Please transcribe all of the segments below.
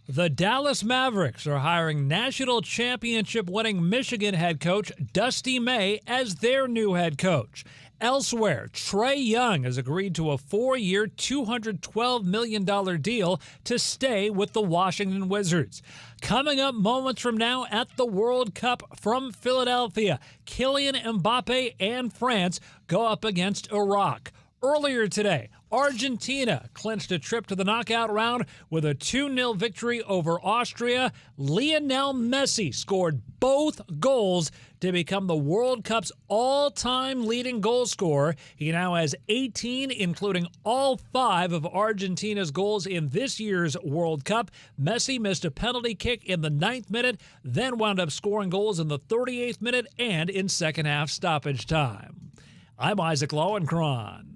The Dallas Mavericks are hiring national championship-winning Michigan head coach Dusty May as their new head coach. Elsewhere, Trae Young has agreed to a 4-year, $212 million deal to stay with the Washington Wizards. Coming up moments from now at the World Cup from Philadelphia, Kylian Mbappe and France go up against Iraq. Earlier today, Argentina clinched a trip to the knockout round with a 2-0 victory over Austria. Lionel Messi scored both goals to become the World Cup's all-time leading goal scorer. He now has 18, including all 5 of Argentina's goals in this year's World Cup. Messi missed a penalty kick in the 9th minute, then wound up scoring goals in the 38th minute and in second-half stoppage time. I'm Isaac Lowenkron.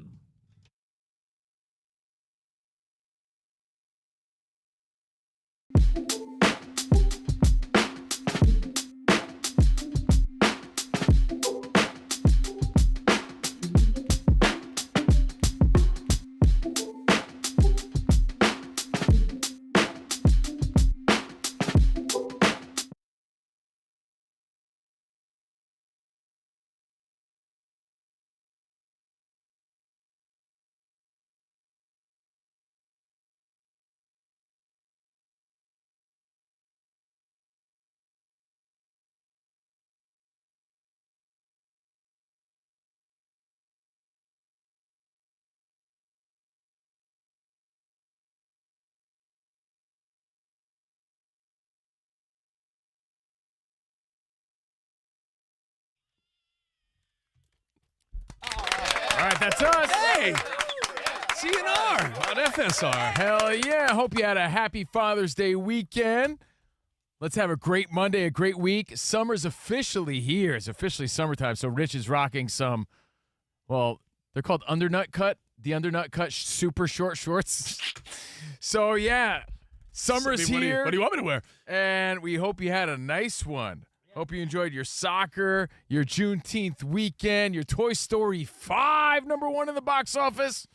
All right, that's us. Hey, CNR on FSR. Hell yeah. Hope you had a happy Father's Day weekend. Let's have a great Monday, a great week. Summer's officially here. It's officially summertime, so Rich is rocking some, well, they're called undernut cut, the undernut cut super short shorts. So, yeah, summer's here. What do you want me to wear? And we hope you had a nice one. Hope you enjoyed your soccer, your Juneteenth weekend, your Toy Story 5, #1 in the box office.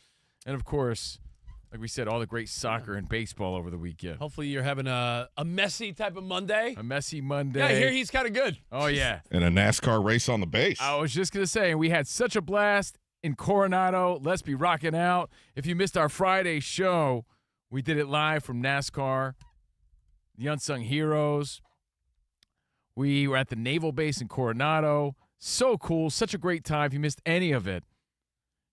And, of course, like we said, all the great soccer and baseball over the weekend. Hopefully you're having a messy type of Monday. A messy Monday. Yeah, I hear he's kind of good. Oh, yeah. And a NASCAR race on the base. I was just going to say, we had such a blast in Coronado. Let's be rocking out. If you missed our Friday show, we did it live from NASCAR, the Unsung Heroes. We were at the Naval Base in Coronado. So cool. Such a great time. If you missed any of it,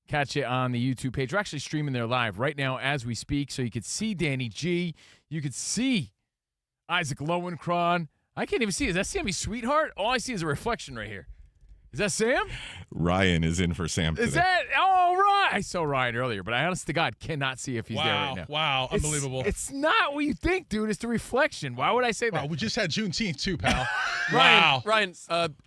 catch it on the YouTube page. We're actually streaming there live right now as we speak, so you could see Danny G. You could see Isaac Lowenkron. I can't even see. Is that Sammy Sweetheart? All I see is a reflection right here. Is that Sam? Ryan is in for Sam today. Is that? Oh, right. I saw Ryan earlier, but I honest to God cannot see if he's there right now. Wow. Unbelievable. It's not what you think, dude. It's the reflection. Why would I say that? Wow, we just had Juneteenth too, pal. Ryan,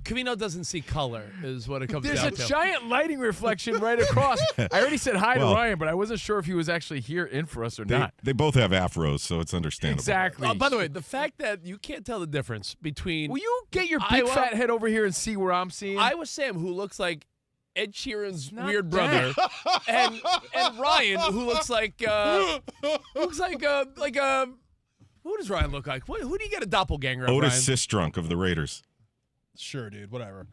Covino doesn't see color is what it comes down to. There's a giant lighting reflection right across. I already said hi to Ryan, but I wasn't sure if he was actually here in for us or not. They both have afros, so it's understandable. Exactly. By the way, the fact that you can't tell the difference between... Will you get your big fat head over here and see where I'm seeing? Iowa Sam, who looks like Ed Sheeran's weird brother, and Ryan, who looks like who does Ryan look like? Who do you get a doppelganger of, Otis Ryan? Sistrunk of the Raiders. Sure, dude. Whatever.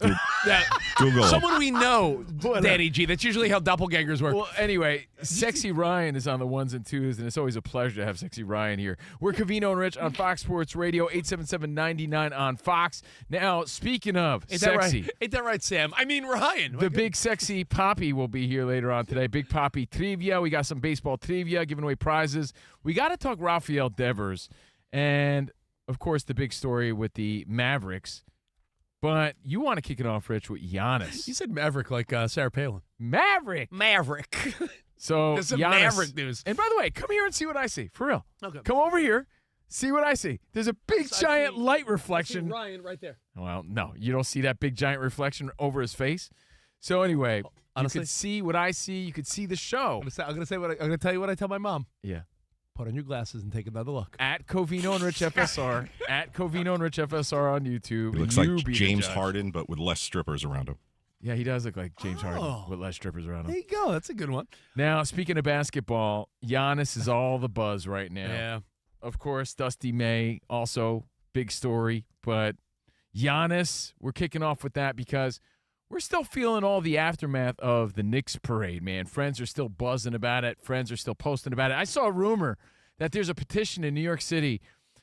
Google it. Someone we know, Danny G. That's usually how doppelgangers work. Well, anyway, Sexy Ryan is on the ones and twos, and it's always a pleasure to have Sexy Ryan here. We're Covino and Rich on Fox Sports Radio, 877-99 on Fox. Now, speaking of sexy. Ain't that right, Sam? I mean, Ryan. The big sexy Papi will be here later on today. Big Papi Trivia. We got some baseball trivia, giving away prizes. We got to talk Rafael Devers. And, of course, the big story with the Mavericks. But you want to kick it off, Rich, with Giannis. You said Maverick like Sarah Palin. Maverick. So There's some Giannis, Maverick news. And by the way, come here and see what I see. For real. Okay. Come over here. See what I see. There's a big, giant light reflection. Ryan right there. Well, no. You don't see that big, giant reflection over his face. So anyway, honestly, you could see what I see. You could see the show. I'm gonna tell you what I tell my mom. Yeah. Put on your glasses and take another look. At Covino and Rich FSR. At Covino and Rich FSR on YouTube. He looks like James Harden, but with less strippers around him. Yeah, he does look like James Harden with less strippers around him. There you go. That's a good one. Now, speaking of basketball, Giannis is all the buzz right now. Yeah. of course, Dusty May, also big story. But Giannis, we're kicking off with that because we're still feeling all the aftermath of the Knicks parade, man. Friends are still buzzing about it. Friends are still posting about it. I saw a rumor that there's a petition in New York City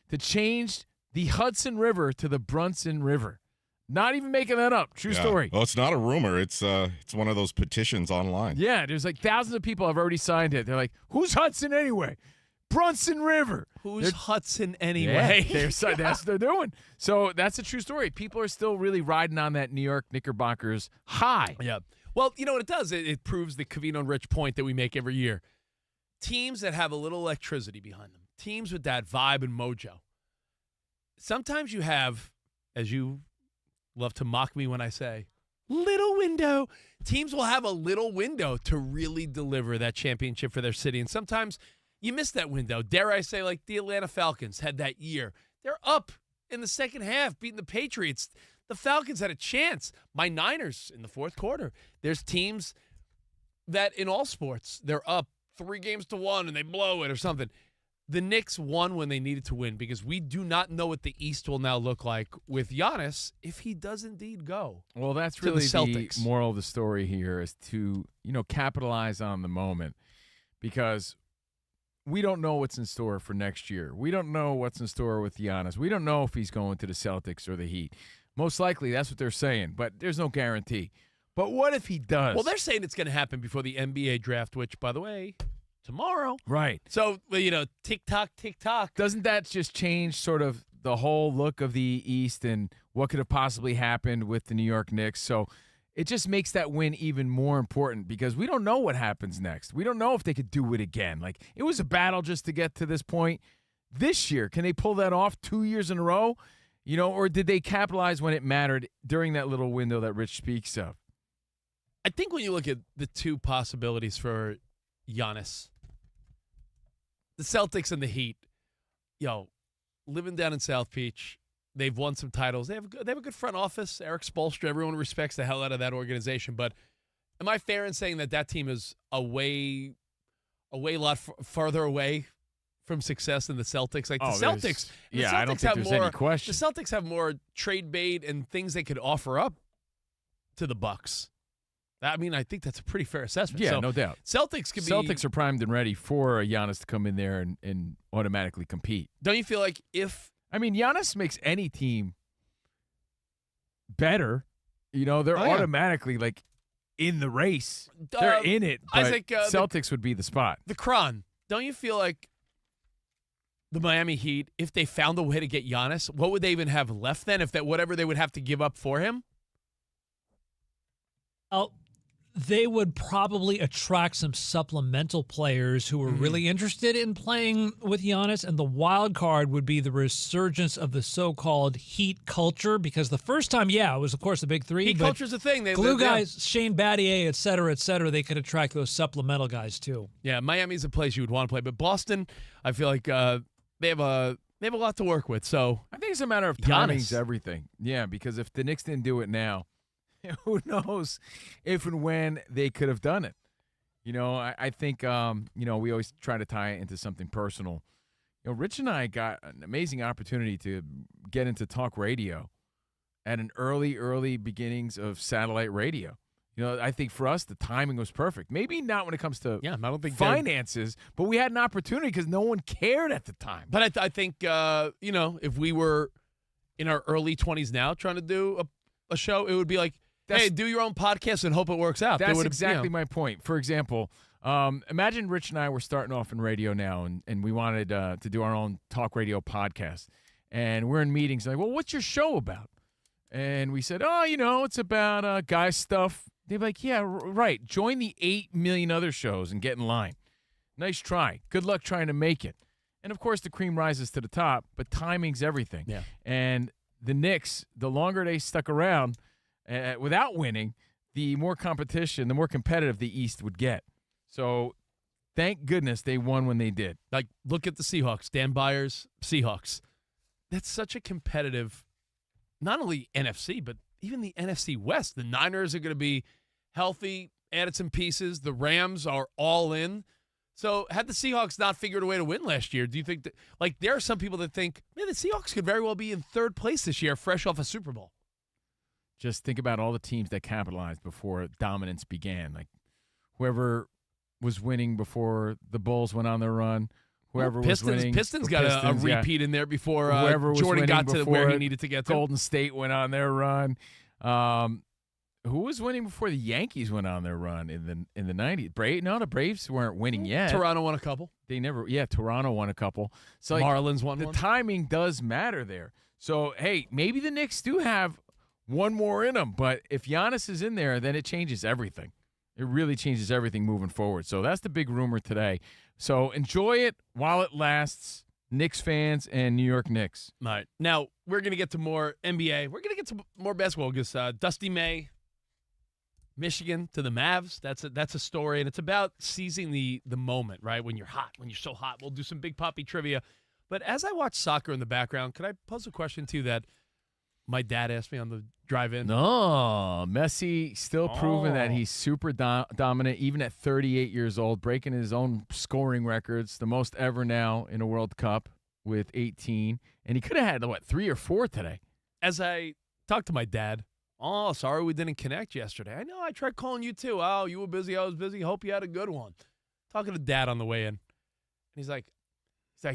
to change the Hudson River to the Brunson River. Not even making that up. True story. Well, it's not a rumor. It's one of those petitions online. Yeah, there's like thousands of people have already signed it. They're like, who's Hudson anyway? Brunson River. Who's Hudson anyway? Yeah, that's what they're doing. So that's a true story. People are still really riding on that New York Knickerbockers high. Yeah. Well, you know what it does? It proves the Covino and Rich point that we make every year. Teams that have a little electricity behind them, teams with that vibe and mojo. Sometimes you have, as you love to mock me when I say, little window. Teams will have a little window to really deliver that championship for their city. And sometimes you miss that window. Dare I say, like the Atlanta Falcons had that year. They're up in the second half, beating the Patriots. The Falcons had a chance. My Niners in the fourth quarter. There's teams that in all sports, they're up 3-1 and they blow it or something. The Knicks won when they needed to win because we do not know what the East will now look like with Giannis if he does indeed go. Well, that's to really the Celtics. The moral of the story here is to, capitalize on the moment because we don't know what's in store for next year. We don't know what's in store with Giannis. We don't know if he's going to the Celtics or the Heat. Most likely, that's what they're saying, but there's no guarantee. But what if he does? Well, they're saying it's going to happen before the NBA draft, which, by the way, tomorrow. Right. So, tick-tock, tick-tock. Doesn't that just change sort of the whole look of the East and what could have possibly happened with the New York Knicks? So it just makes that win even more important because we don't know what happens next. We don't know if they could do it again. Like, it was a battle just to get to this point. This year, can they pull that off 2 years in a row? Or did they capitalize when it mattered during that little window that Rich speaks of? I think when you look at the two possibilities for Giannis, the Celtics and the Heat, living down in South Beach, they've won some titles. They have a good front office. Eric Spoelstra, everyone respects the hell out of that organization. But am I fair in saying that team is a lot farther away from success than the Celtics? Like the Celtics, I don't think there's any question. The Celtics have more trade bait and things they could offer up to the Bucks. I mean, I think that's a pretty fair assessment. Yeah, no doubt. Celtics are primed and ready for Giannis to come in there and automatically compete. Don't you feel like Giannis makes any team better. They're automatically like in the race. They're in it. But I think Celtics would be the spot. The Cron. Don't you feel like the Miami Heat, if they found a way to get Giannis, what would they even have left then? If that whatever they would have to give up for him? They would probably attract some supplemental players who were really interested in playing with Giannis, and the wild card would be the resurgence of the so-called Heat culture, because the first time, it was, of course, the big three. Heat culture's a thing. Glue guys, Shane Battier, et cetera, they could attract those supplemental guys, too. Yeah, Miami's a place you would want to play, but Boston, I feel like they have a lot to work with. So I think it's a matter of timing's everything. Yeah, because if the Knicks didn't do it now, who knows if and when they could have done it. I think, we always try to tie it into something personal. Rich and I got an amazing opportunity to get into talk radio at an early beginnings of satellite radio. I think for us, the timing was perfect. Maybe not when it comes to I don't think finances, but we had an opportunity because no one cared at the time. But I think, if we were in our early 20s now trying to do a show, it would be like, hey, do your own podcast and hope it works out. That's exactly my point. For example, imagine Rich and I were starting off in radio now, and we wanted to do our own talk radio podcast. And we're in meetings like, well, what's your show about? And we said, it's about guy stuff. They'd be like, yeah, right. Join the 8 million other shows and get in line. Nice try. Good luck trying to make it. And, of course, the cream rises to the top, but timing's everything. Yeah. And the Knicks, the longer they stuck around without winning, the more competition, the more competitive the East would get. So thank goodness they won when they did. Like, look at the Seahawks. Dan Byers, Seahawks. That's such a competitive, not only NFC, but even the NFC West. The Niners are going to be healthy, added some pieces. The Rams are all in. So had the Seahawks not figured a way to win last year, do you think that, like, there are some people that think, man, the Seahawks could very well be in third place this year, fresh off a Super Bowl? Just think about all the teams that capitalized before dominance began. Like whoever was winning before the Bulls went on their run, whoever was winning. Pistons got a repeat in there before Jordan got to where he needed to get to. Golden State went on their run. Who was winning before the Yankees went on their run in the 90s? No, the Braves weren't winning yet. Toronto won a couple. Toronto won a couple. So Marlins won the one. timing does matter there. So, hey, maybe the Knicks do have one more in them, but if Giannis is in there, then it changes everything. It really changes everything moving forward. So that's the big rumor today. So enjoy it while it lasts, Knicks fans and New York Knicks. All right. Now, we're going to get to more NBA. We're going to get to more basketball because Dusty May, Michigan to the Mavs. That's a story, and it's about seizing the moment, right? When you're hot, when you're so hot. We'll do some big Papi trivia. But as I watch soccer in the background, could I pose a question to you that my dad asked me on the drive-in? No, Messi still proving that he's super dominant, even at 38 years old, breaking his own scoring records, the most ever now in a World Cup with 18. And he could have had, 3 or 4 today. As I talked to my dad, oh, sorry we didn't connect yesterday. I know, I tried calling you too. Oh, you were busy, I was busy. Hope you had a good one. Talking to Dad on the way in. And he's like,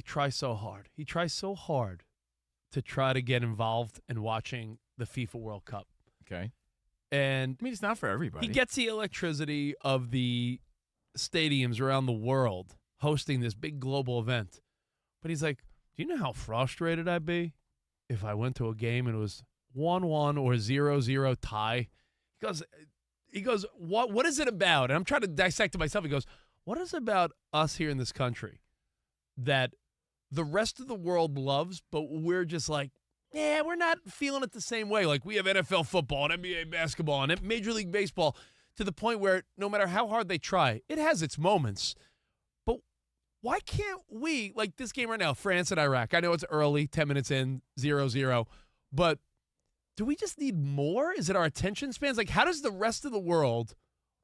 try so hard. He tries so hard to try to get involved in watching the FIFA World Cup. Okay. And I mean, it's not for everybody. He gets the electricity of the stadiums around the world hosting this big global event. But he's like, do you know how frustrated I'd be if I went to a game and it was 1-1 or 0-0 tie? He goes, what is it about? And I'm trying to dissect it myself. He goes, what is it about us here in this country that the rest of the world loves, but we're just like, yeah, we're not feeling it the same way. Like we have NFL football and NBA basketball and Major League Baseball to the point where no matter how hard they try, it has its moments. But why can't we, like this game right now, France and Iraq, I know it's early, 10 minutes in, 0-0, but do we just need more? Is it our attention spans? Like how does the rest of the world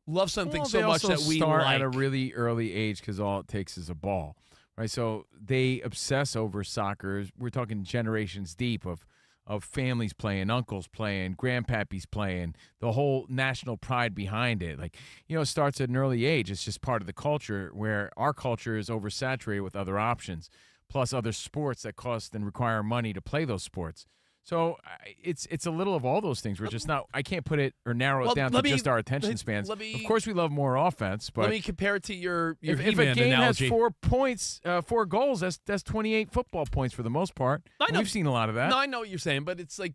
love something so much that we start like? At a really early age because all it takes is a ball. Right, so they obsess over soccer. We're talking generations deep of families playing, uncles playing, grandpappies playing, the whole national pride behind it. Like, it starts at an early age. It's just part of the culture where our culture is oversaturated with other options, plus other sports that cost and require money to play those sports. So it's a little of all those things. We're just not. I can't put it or narrow it down to just our attention spans. Of course, we love more offense, but let me compare it to your if He-Man a game analogy. has 4 points, 4 goals, that's 28 football points for the most part. I know. We've seen a lot of that. No, I know what you're saying, but it's like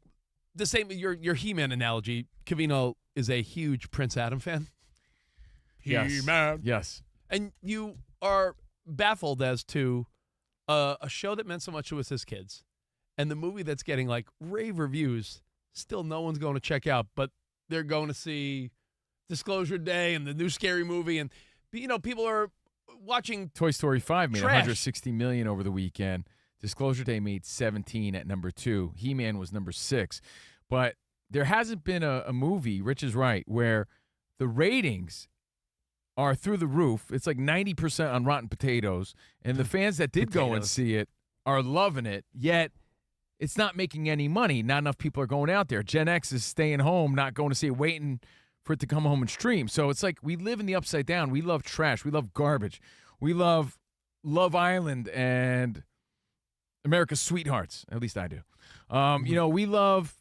the same. Your He-Man analogy. Covino is a huge Prince Adam fan. Yes. He-Man. Yes. And you are baffled as to a show that meant so much to us as kids. And the movie that's getting like rave reviews, still no one's going to check out, but they're going to see Disclosure Day and the new Scary Movie. And, people are watching Toy Story 5 made trash. $160 million over the weekend. Disclosure Day made 17 at number 2. He-Man was number 6. But there hasn't been a movie, Rich is right, where the ratings are through the roof. It's like 90% on Rotten Potatoes. And the fans that did go and see it are loving it, yet it's not making any money. Not enough people are going out there. Gen X is staying home, not going to see it, waiting for it to come home and stream. So it's like we live in the upside down. We love trash. We love garbage. We love Love Island and America's Sweethearts. At least I do. We love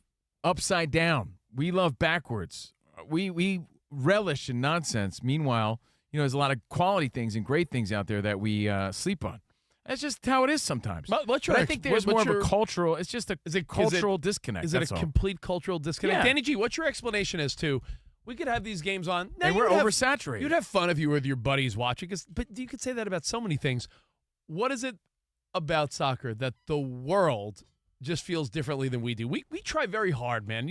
upside down. We love backwards. We relish in nonsense. Meanwhile, there's a lot of quality things and great things out there that we sleep on. That's just how it is sometimes. But I think there's more of a cultural. It's just a cultural disconnect. Is it a complete cultural disconnect? Yeah. Danny G, what's your explanation as to we could have these games on? And we're oversaturated. You'd have fun if you were with your buddies watching, but you could say that about so many things. What is it about soccer that the world just feels differently than we do? We try very hard, man.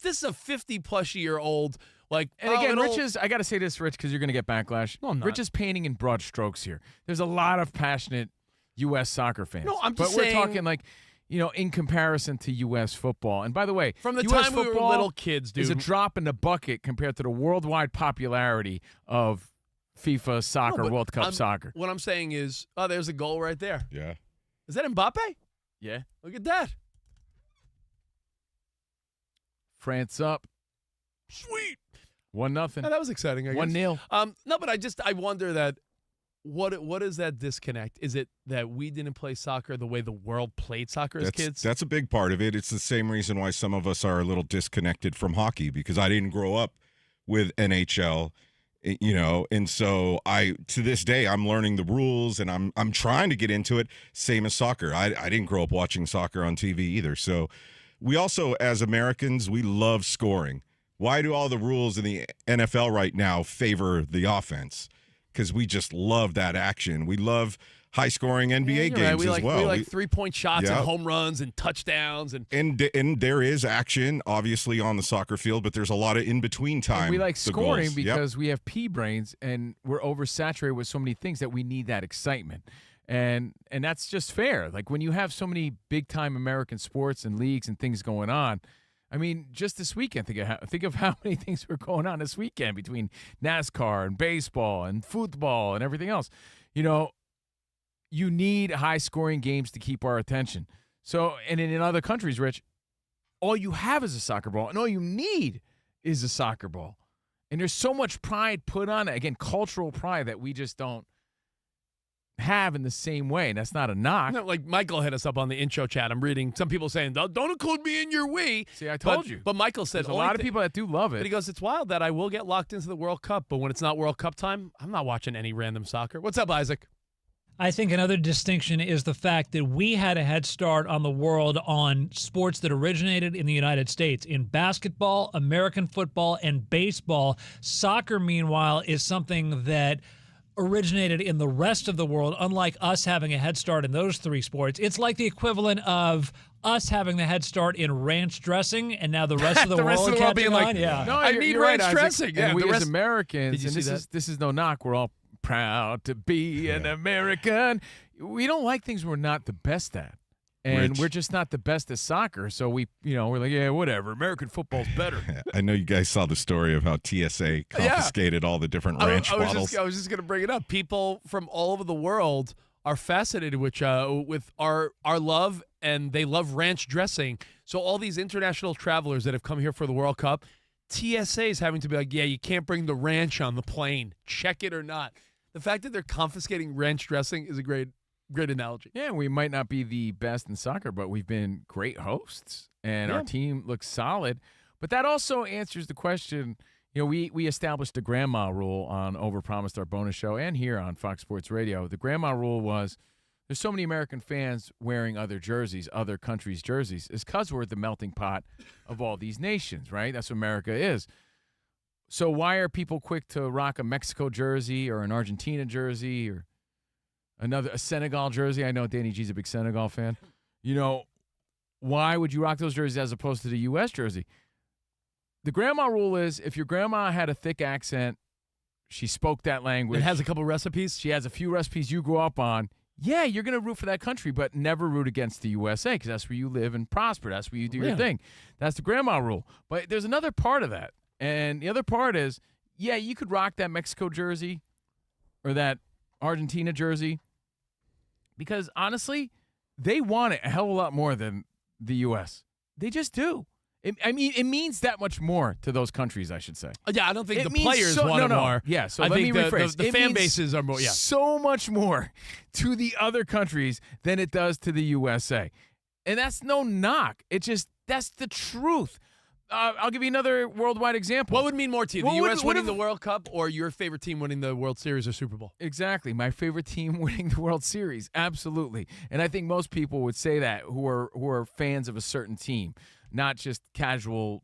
This is a 50-plus-year-old. And again, I got to say this, Rich, because you're going to get backlash. No, I'm not. Rich is painting in broad strokes here. There's a lot of passionate U.S. soccer fans. No, I'm just saying. But we're talking in comparison to U.S. football. And by the way, from the US time we were little kids, dude, is a drop in the bucket compared to the worldwide popularity of FIFA soccer, No, but World Cup soccer. What I'm saying is, there's a goal right there. Yeah. Is that Mbappe? Yeah. Look at that. France up. Sweet. 1-0. Yeah, that was exciting. I guess. 1-0. No, but I wonder that what is that disconnect? Is it that we didn't play soccer the way the world played soccer as kids? That's a big part of it. It's the same reason why some of us are a little disconnected from hockey, because I didn't grow up with NHL, and so to this day I'm learning the rules and I'm trying to get into it. Same as soccer. I didn't grow up watching soccer on TV either. So we also, as Americans, we love scoring. Why do all the rules in the NFL right now favor the offense? Because we just love that action. We love high-scoring NBA games as well. We like three-point shots Yeah. and home runs and touchdowns. And there is action, obviously, on the soccer field, but there's a lot of in-between time. And we like the scoring goals. because we have pea brains and we're oversaturated with so many things that we need that excitement. And that's just fair. Like when you have so many big-time American sports and leagues and things going on, I mean, just this weekend, think of how many things were going on this weekend between NASCAR and baseball and football and everything else. You need high-scoring games to keep our attention. So, and in other countries, Rich, all you have is a soccer ball, and all you need is a soccer ball. And there's so much pride put on it. Again, cultural pride that we just don't have in the same way, and that's not a knock. No, like Michael hit us up on the intro chat. I'm reading some people saying, don't include me in your we. See, I told you. But Michael said There's a lot of people that do love it. But he goes, it's wild that I will get locked into the World Cup, but when it's not World Cup time, I'm not watching any random soccer. What's up, Isaac? I think another distinction is the fact that we had a head start on the world on sports that originated in the United States. In basketball, American football, and baseball. Soccer, meanwhile, is something that originated in the rest of the world, unlike us having a head start in those three sports. It's like the equivalent of us having the head start in ranch dressing, and now the rest of the, The rest world of the world catching being like, on. Yeah. No, I you're- need you're right, ranch Isaac. dressing. Yeah, And we the as rest- Americans, Did you and see this is no knock, we're all proud to be an American. We don't like things we're not the best at. And Rich. we're just not the best at soccer, so we're like, yeah, whatever. American football's better. I know you guys saw the story of how TSA confiscated all the different ranch bottles. I was just going to bring it up. People from all over the world are fascinated with our love, and they love ranch dressing. So all these international travelers that have come here for the World Cup, TSA is having to be like, yeah, you can't bring the ranch on the plane. Check it or not. The fact that they're confiscating ranch dressing is a great analogy. Yeah, we might not be the best in soccer, but we've been great hosts, and our team looks solid. But that also answers the question. We established the grandma rule on Overpromised, our bonus show, and here on Fox Sports Radio. The grandma rule was there's so many American fans wearing other jerseys, other countries' jerseys, is because we're the melting pot of all these nations, right? That's what America is. So why are people quick to rock a Mexico jersey or an Argentina jersey or a Senegal jersey? I know Danny G's a big Senegal fan. Why would you rock those jerseys as opposed to the U.S. jersey? The grandma rule is if your grandma had a thick accent, she spoke that language. It has a couple recipes. She has a few recipes you grew up on. Yeah, you're going to root for that country, but never root against the USA because that's where you live and prosper. That's where you do your thing. That's the grandma rule. But there's another part of that. And the other part is, yeah, you could rock that Mexico jersey or that Argentina jersey because, honestly, they want it a hell of a lot more than the U.S. They just do. It means that much more to those countries, I should say. Yeah, I don't think It the means players want it more. Yeah, so I let me think rephrase. the It fan means bases are more. Yeah. so much more to the other countries than it does to the USA. And that's no knock. That's the truth. I'll give you another worldwide example. What would mean more to you, the What U.S. would- winning the World Cup or your favorite team winning the World Series or Super Bowl? Exactly. My favorite team winning the World Series. Absolutely. And I think most people would say that who are fans of a certain team, not just casual,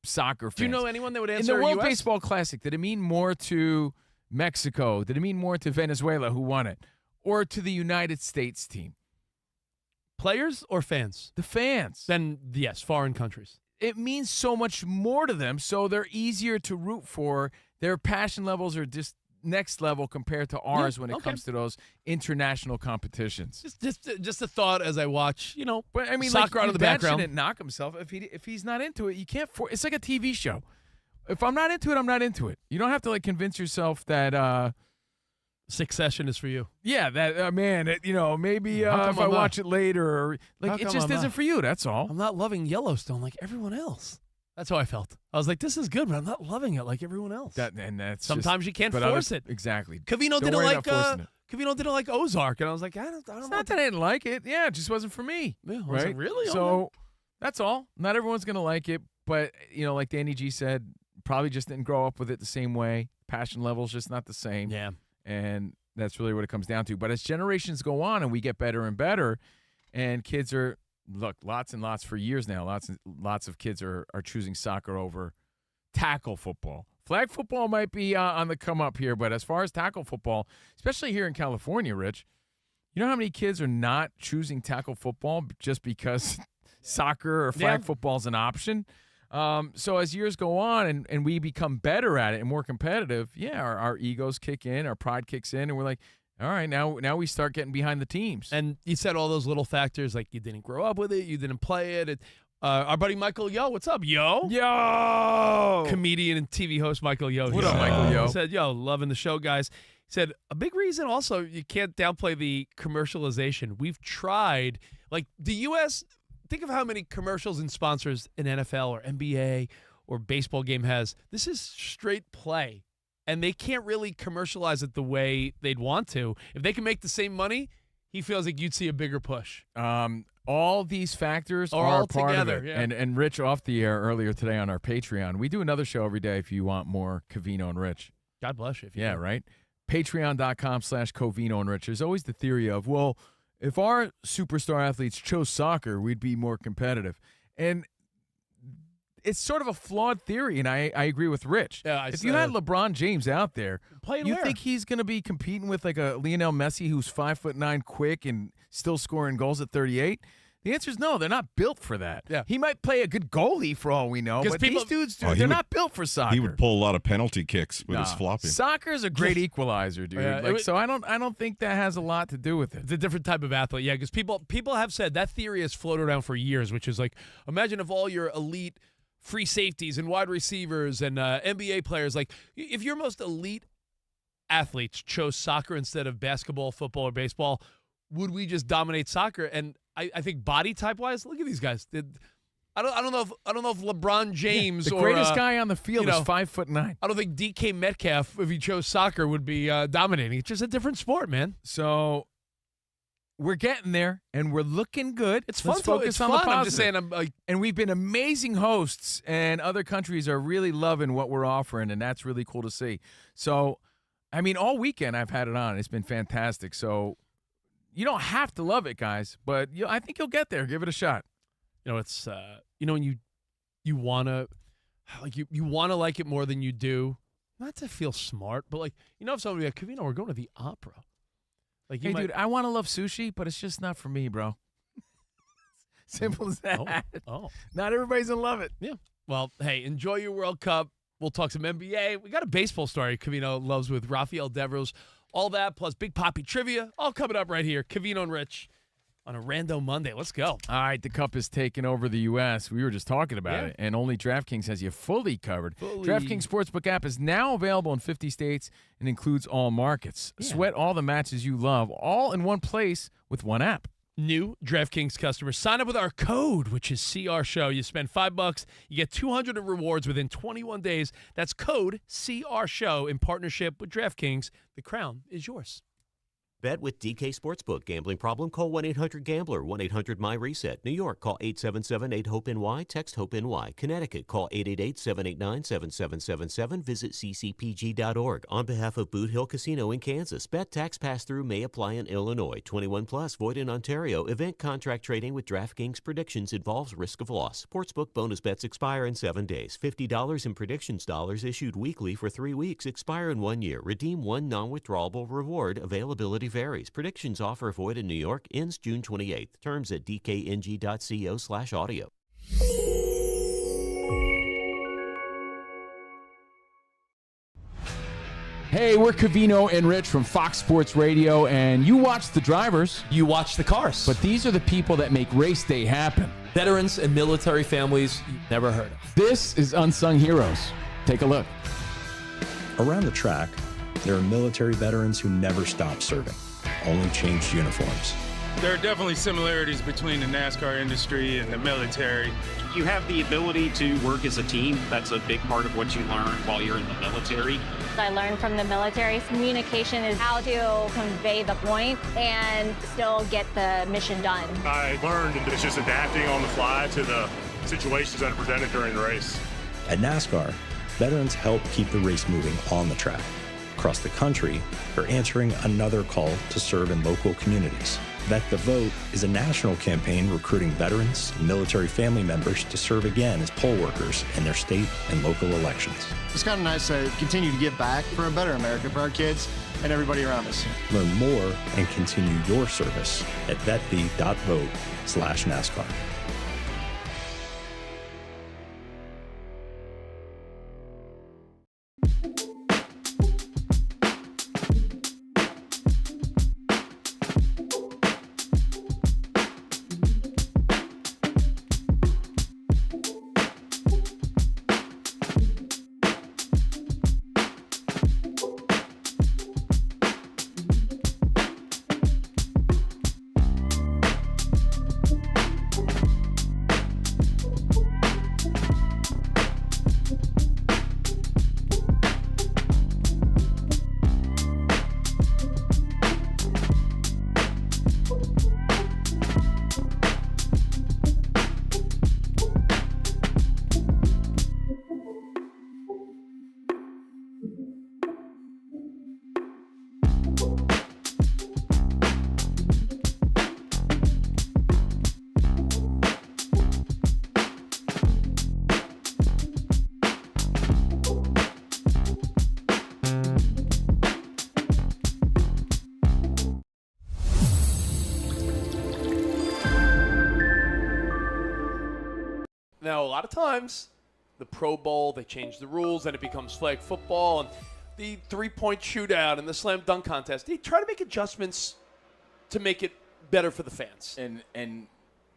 soccer fans. Do you know anyone that would In answer the World US? Baseball Classic, did it mean more to Mexico? Did it mean more to Venezuela, who won it? Or to the United States team? Players or fans? The fans. Then, yes, foreign countries. It means so much more to them, so they're easier to root for. Their passion levels are just next level compared to ours when it comes to those international competitions. Just a thought as I watch, But I mean, soccer like, out of the background. shouldn't knock himself if he's not into it. You can't. It's like a TV show. if I'm not into it, I'm not into it. You don't have to like convince yourself that Succession is for you. yeah, that man, maybe How come if I I'm not? watch it later, or How like it come just I'm isn't not? for you. That's all. I'm not loving Yellowstone like everyone else. That's how I felt. I was like, this is good, but I'm not loving it like everyone else. That's Sometimes you can't but force it. Exactly. Covino Don't didn't worry like about forcing it. Covino didn't like Ozark, and I was like, I don't It's know. not that I didn't like it. Yeah, it just wasn't for me. Yeah, was right? it really? So that's all. Not everyone's gonna like it, but like Danny G said, probably just didn't grow up with it the same way. Passion level's just not the same. Yeah. And that's really what it comes down to. But as generations go on and we get better and better, and kids are lots and lots for years now. Lots of kids are choosing soccer over tackle football. Flag football might be on the come up here, but as far as tackle football, especially here in California, Rich, you know how many kids are not choosing tackle football just because soccer or flag football is an option? So as years go on and we become better at it and more competitive, our egos kick in, our pride kicks in, and we're like, all right, now we start getting behind the teams. And you said all those little factors, like you didn't grow up with it, you didn't play it. Our buddy Michael Yo, what's up, Yo? Yo! Comedian and TV host Michael Yo. What up, Michael Yo? He said, loving the show, guys. He said, a big reason also, you can't downplay the commercialization. We've tried, like the U.S., think of how many commercials and sponsors an NFL or NBA or baseball game has. This is straight play, and they can't really commercialize it the way they'd want to. If they can make the same money, he feels like you'd see a bigger push. All these factors Are are all part together, of it. yeah. And Rich off the air earlier today on our Patreon. We do another show every day if you want more Covino and Rich. God bless you. If you Yeah, do. right? Patreon.com/Covino and Rich. There's always the theory of, well, if our superstar athletes chose soccer, we'd be more competitive. And it's sort of a flawed theory, and I agree with Rich. Yeah, if you had LeBron James out there, Playing you where? think he's going to be competing with like a Lionel Messi who's 5'9", quick and still scoring goals at 38? The answer is no. They're not built for that. Yeah. He might play a good goalie for all we know, 'Cause but people- these dudes, Oh, he they're would- not built for soccer. He would pull a lot of penalty kicks with his flopping. Soccer is a great equalizer, dude. Yeah, So I don't think that has a lot to do with it. It's a different type of athlete, yeah, because people have said that theory has floated around for years, which is like, imagine if all your elite free safeties and wide receivers and NBA players, like if your most elite athletes chose soccer instead of basketball, football, or baseball, would we just dominate soccer? And I think body type wise, look at these guys. I don't know if LeBron James The or greatest guy on the field you is know, 5'9". I don't think DK Metcalf, if he chose soccer, would be dominating. It's just a different sport, man. So we're getting there, and we're looking good. It's Let's fun. focus It's on fun. the positive. I'm just saying, I'm like, And we've been amazing hosts, and other countries are really loving what we're offering, and that's really cool to see. So, I mean, all weekend I've had it on. It's been fantastic. So you don't have to love it, guys, but I think you'll get there. Give it a shot. it's when you wanna like you wanna like it more than you do. Not to feel smart, but like if somebody like Covino, we're going to the opera. Like you Hey, might, dude, I want to love sushi, but it's just not for me, bro. Simple as that. oh. Not everybody's gonna love it. Yeah. Well, hey, enjoy your World Cup. We'll talk some NBA. We got a baseball story Covino loves with Rafael Devers. All that plus big Papi Trivia. All coming up right here. Covino and Rich on a Rando Monday. Let's go. All right, the Cup is taking over the U.S. We were just talking about Yeah. it, and only DraftKings has you fully covered. Fully. DraftKings Sportsbook app is now available in 50 states and includes all markets. Yeah. Sweat all the matches you love, all in one place with one app. New DraftKings customers, sign up with our code, which is CRSHOW. You spend $5, you get $200 in rewards within 21 days. That's code CRSHOW in partnership with DraftKings. The crown is yours. Bet with DK Sportsbook. Gambling problem? Call 1-800-GAMBLER. 1-800-MY-RESET. New York, call 877-8-HOPE-NY. Text HOPE-NY. Connecticut, call 888-789-7777. Visit ccpg.org. On behalf of Boot Hill Casino in Kansas, bet tax pass-through may apply in Illinois. 21 plus, void in Ontario. Event contract trading with DraftKings predictions involves risk of loss. Sportsbook bonus bets expire in 7 days. $50 in predictions dollars issued weekly for 3 weeks. Expire in 1 year. Redeem one non-withdrawable reward. Availability varies. Predictions offer void in New York. Ends June 28th. Terms at dkng.co/audio. Hey, we're Covino and Rich from Fox Sports Radio, and you watch the drivers, You watch the cars. but these are the people that make race day happen. Veterans and military families you've never heard of. This is Unsung Heroes. Take a look. Around the track, there are military veterans who never stopped serving, only changed uniforms. There are definitely similarities between the NASCAR industry and the military. You have the ability to work as a team. That's a big part of what you learn while you're in the military. I learned from the military, communication is how to convey the point and still get the mission done. I learned that it's just adapting on the fly to the situations that are presented during the race. At NASCAR, veterans help keep the race moving on the track. Across the country, they're answering another call to serve in local communities. Vet the Vote is a national campaign recruiting veterans and military family members to serve again as poll workers in their state and local elections. It's kind of nice to continue to give back for a better America for our kids and everybody around us. Learn more and continue your service at vetv.vote/NASCAR. Now, a lot of times, the Pro Bowl, they change the rules, and it becomes flag football, and the three-point shootout and the slam dunk contest. They try to make adjustments to make it better for the fans. And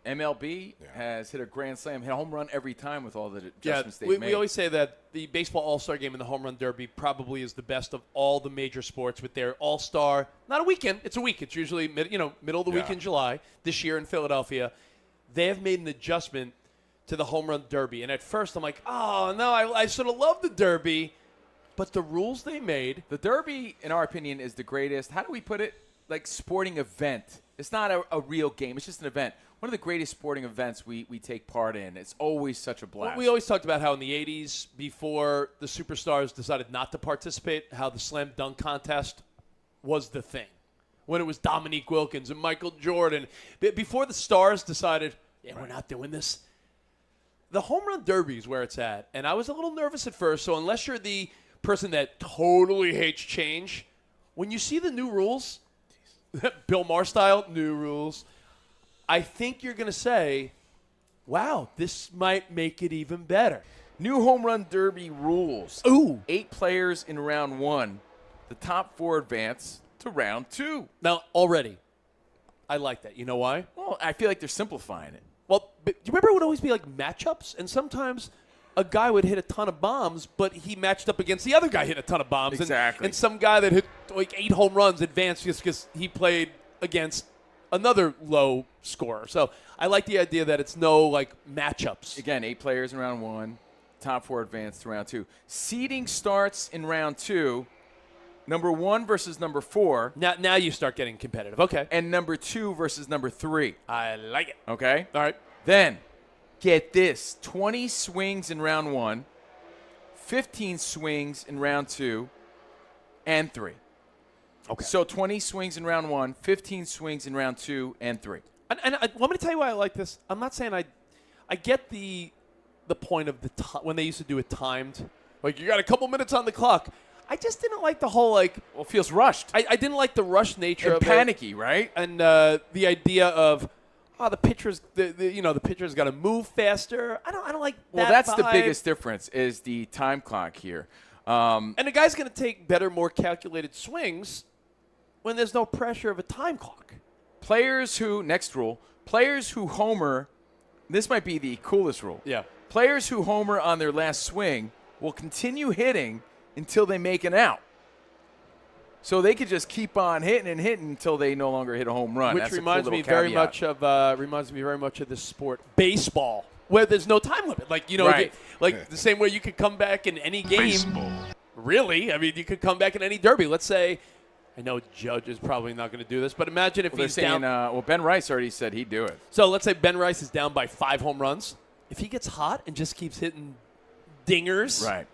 MLB has hit a grand slam, hit a home run every time with all the adjustments they've made. We always say that the Baseball All-Star Game and the Home Run Derby probably is the best of all the major sports with their All-Star, not a weekend, it's a week. It's usually middle of the week in July. This year in Philadelphia, they have made an adjustment to the Home Run Derby. And at first I'm like, oh, no, I sort of love the Derby. But the rules they made. The Derby, in our opinion, is the greatest, how do we put it, like sporting event. It's not a real game. It's just an event. One of the greatest sporting events we take part in. It's always such a blast. We always talked about how in the 80s, before the superstars decided not to participate, how the slam dunk contest was the thing. When it was Dominique Wilkins and Michael Jordan. Before the stars decided, we're not doing this. The Home Run Derby is where it's at. And I was a little nervous at first. So unless you're the person that totally hates change, when you see the new rules, Bill Maher style, new rules, I think you're going to say, wow, this might make it even better. New Home Run Derby rules. Ooh. 8 players in round 1. The top 4 advance to round 2. Now, already, I like that. You know why? Well, I feel like they're simplifying it. Well, do you remember it would always be like matchups? And sometimes a guy would hit a ton of bombs, but he matched up against the other guy hit a ton of bombs. Exactly. And some guy that hit like 8 home runs advanced just because he played against another low scorer. So I like the idea that it's no like matchups. Again, 8 players in round 1. Top 4 advance to round 2. Seeding starts in round 2. Number 1 versus number 4. Now you start getting competitive. Okay. And number 2 versus number 3. I like it. Okay? All right. Then, get this. 20 swings in round 1. 15 swings in round 2. And 3. Okay. So 20 swings in round 1. 15 swings in round 2 and 3. And want me to tell you why I like this? I'm not saying I get the point of when they used to do it timed. Like, you got a couple minutes on the clock. I just didn't like the whole, like... Well, it feels rushed. I didn't like the rush nature and of panicky, right? And the idea of, the pitcher's, the pitcher's got to move faster. I don't like that. Well, that's vibe. the biggest difference is the time clock here. And the guy's going to take better, more calculated swings when there's no pressure of a time clock. Next rule, players who homer, this might be the coolest rule. Yeah. Players who homer on their last swing will continue hitting until they make an out. So they could just keep on hitting and hitting until they no longer hit a home run. Which That's reminds a cool me little very caveat. much of this sport, baseball, where there's no time limit. Like, you know, Right. like the same way you could come back in any game. Baseball. Really? I mean, you could come back in any derby. Let's say, I know Judge is probably not going to do this, but imagine if Well, they're he's saying, down. Ben Rice already said he'd do it. So let's say Ben Rice is down by 5 home runs. If he gets hot and just keeps hitting dingers. Right.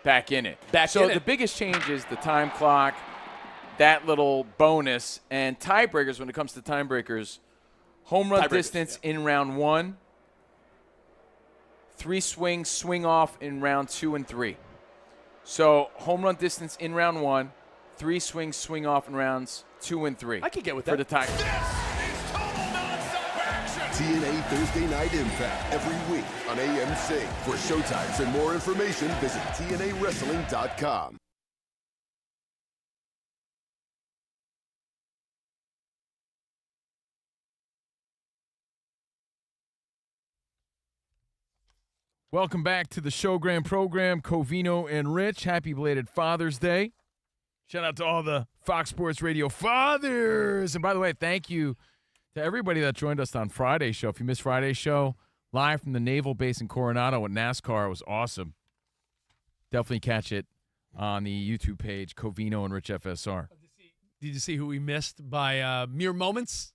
Back in it. So the biggest change is the time clock, that little bonus, and tiebreakers when it comes to timebreakers. Home run distance in round 1. 3 swings, swing off in round 2 and 3. So home run distance in round 1, 3 swings, swing off in rounds 2 and 3. I could get with for that. the time. TNA Thursday Night Impact every week on AMC. For showtimes and more information, visit TNAWrestling.com. Welcome back to the Showgram program, Covino and Rich. Happy belated Father's Day. Shout out to all the Fox Sports Radio fathers. And by the way, thank you to everybody that joined us on Friday's show. If you missed Friday's show, live from the Naval Base in Coronado at NASCAR, it was awesome. Definitely catch it on the YouTube page, Covino and Rich FSR. Did you see who we missed by mere moments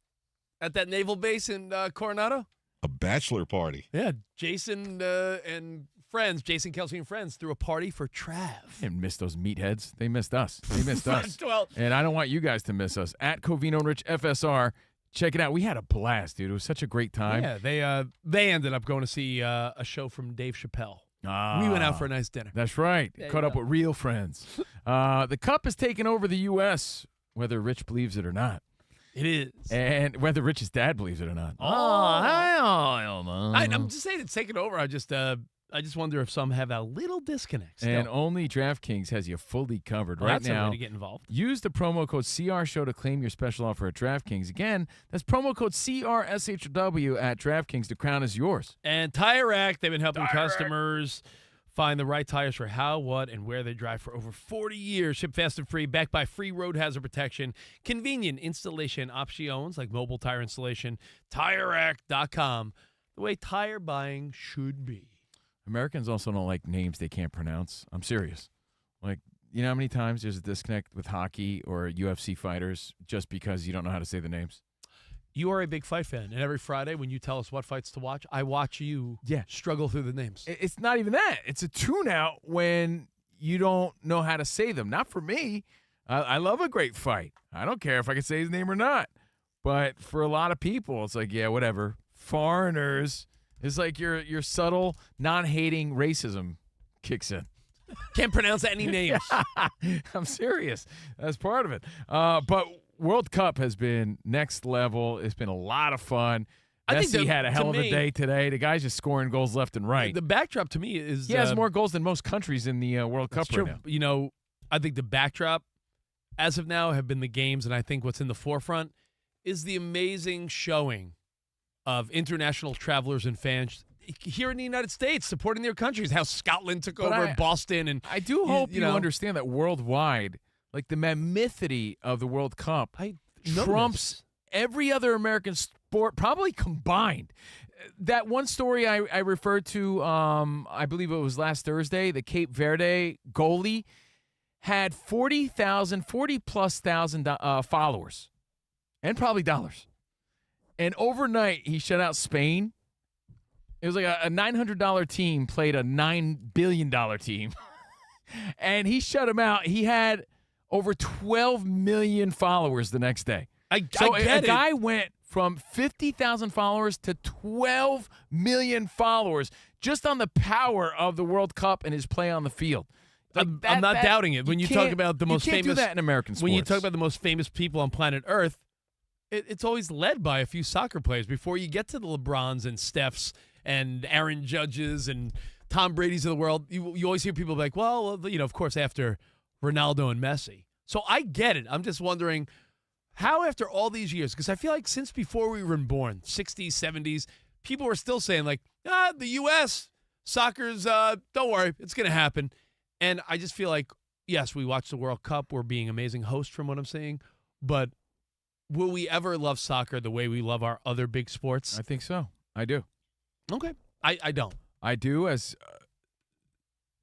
at that naval base in Coronado? A bachelor party. Yeah, Jason and friends, Jason Kelsey and friends, threw a party for Trav. And missed those meatheads. They missed us. They missed us. Well, And I don't want you guys to miss us. At Covino and Rich FSR. Check it out. We had a blast, dude. It was such a great time. yeah, they ended up going to see a show from Dave Chappelle. We went out for a nice dinner. That's right. There Caught you up go. with real friends. The Cup has taken over the U.S., whether Rich believes it or not. It is. And whether Rich's dad believes it or not. hell no. I'm just saying it's taken over. I just wonder if some have a little disconnect still. And only DraftKings has you fully covered Well, right that's a way now. to get involved. Use the promo code CRSHOW to claim your special offer at DraftKings. Again, that's promo code CRSHW at DraftKings. The crown is yours. And Tire Rack, they've been helping customers find the right tires for how, what, and where they drive for over 40 years. Ship fast and free, backed by free road hazard protection, convenient installation options like mobile tire installation, TireRack.com, the way tire buying should be. Americans also don't like names they can't pronounce. I'm serious. Like, you know how many times there's a disconnect with hockey or UFC fighters just because you don't know how to say the names? You are a big fight fan, and every Friday when you tell us what fights to watch, I watch you struggle through the names. It's not even that. It's a tune-out when you don't know how to say them. Not for me. I love a great fight. I don't care if I can say his name or not. But for a lot of people, it's like, yeah, whatever. Foreigners, it's like your subtle, non-hating racism kicks in. Can't pronounce any names. I'm serious. That's part of it. But World Cup has been next level. It's been a lot of fun. I think Messi had a hell of a day today. The guy's just scoring goals left and right. The backdrop to me is He has more goals than most countries in the World Cup right now. You know, I think the backdrop, as of now, have been the games, and I think what's in the forefront is the amazing showing of international travelers and fans here in the United States supporting their countries. How Scotland took over Boston, and I do hope you know, understand that worldwide, like the mammothity of the World Cup, trumps every other American sport, probably combined. That one story I referred to, I believe it was last Thursday, the Cape Verde goalie had 40+ thousand followers and probably dollars. And overnight, he shut out Spain. It was like a $900 team played a $9 billion team. And he shut him out. He had over 12 million followers the next day. I get a it. guy went from 50,000 followers to 12 million followers just on the power of the World Cup and his play on the field. Like I'm not doubting it. When you talk about the most you can't famous, do that in American sports. When you talk about the most famous people on planet Earth, it's always led by a few soccer players before you get to the LeBrons and Stephs and Aaron Judges and Tom Brady's of the world. You always hear people like, well, you know, of course, after Ronaldo and Messi. So I get it. I'm just wondering how, after all these years, because I feel like since before we were born, 60s, 70s, people were still saying like, the U.S., Soccer's, don't worry, it's going to happen. And I just feel like, yes, we watch the World Cup. We're being amazing hosts from what I'm saying. But will we ever love soccer the way we love our other big sports? I think so. I do. Okay. I don't. I do as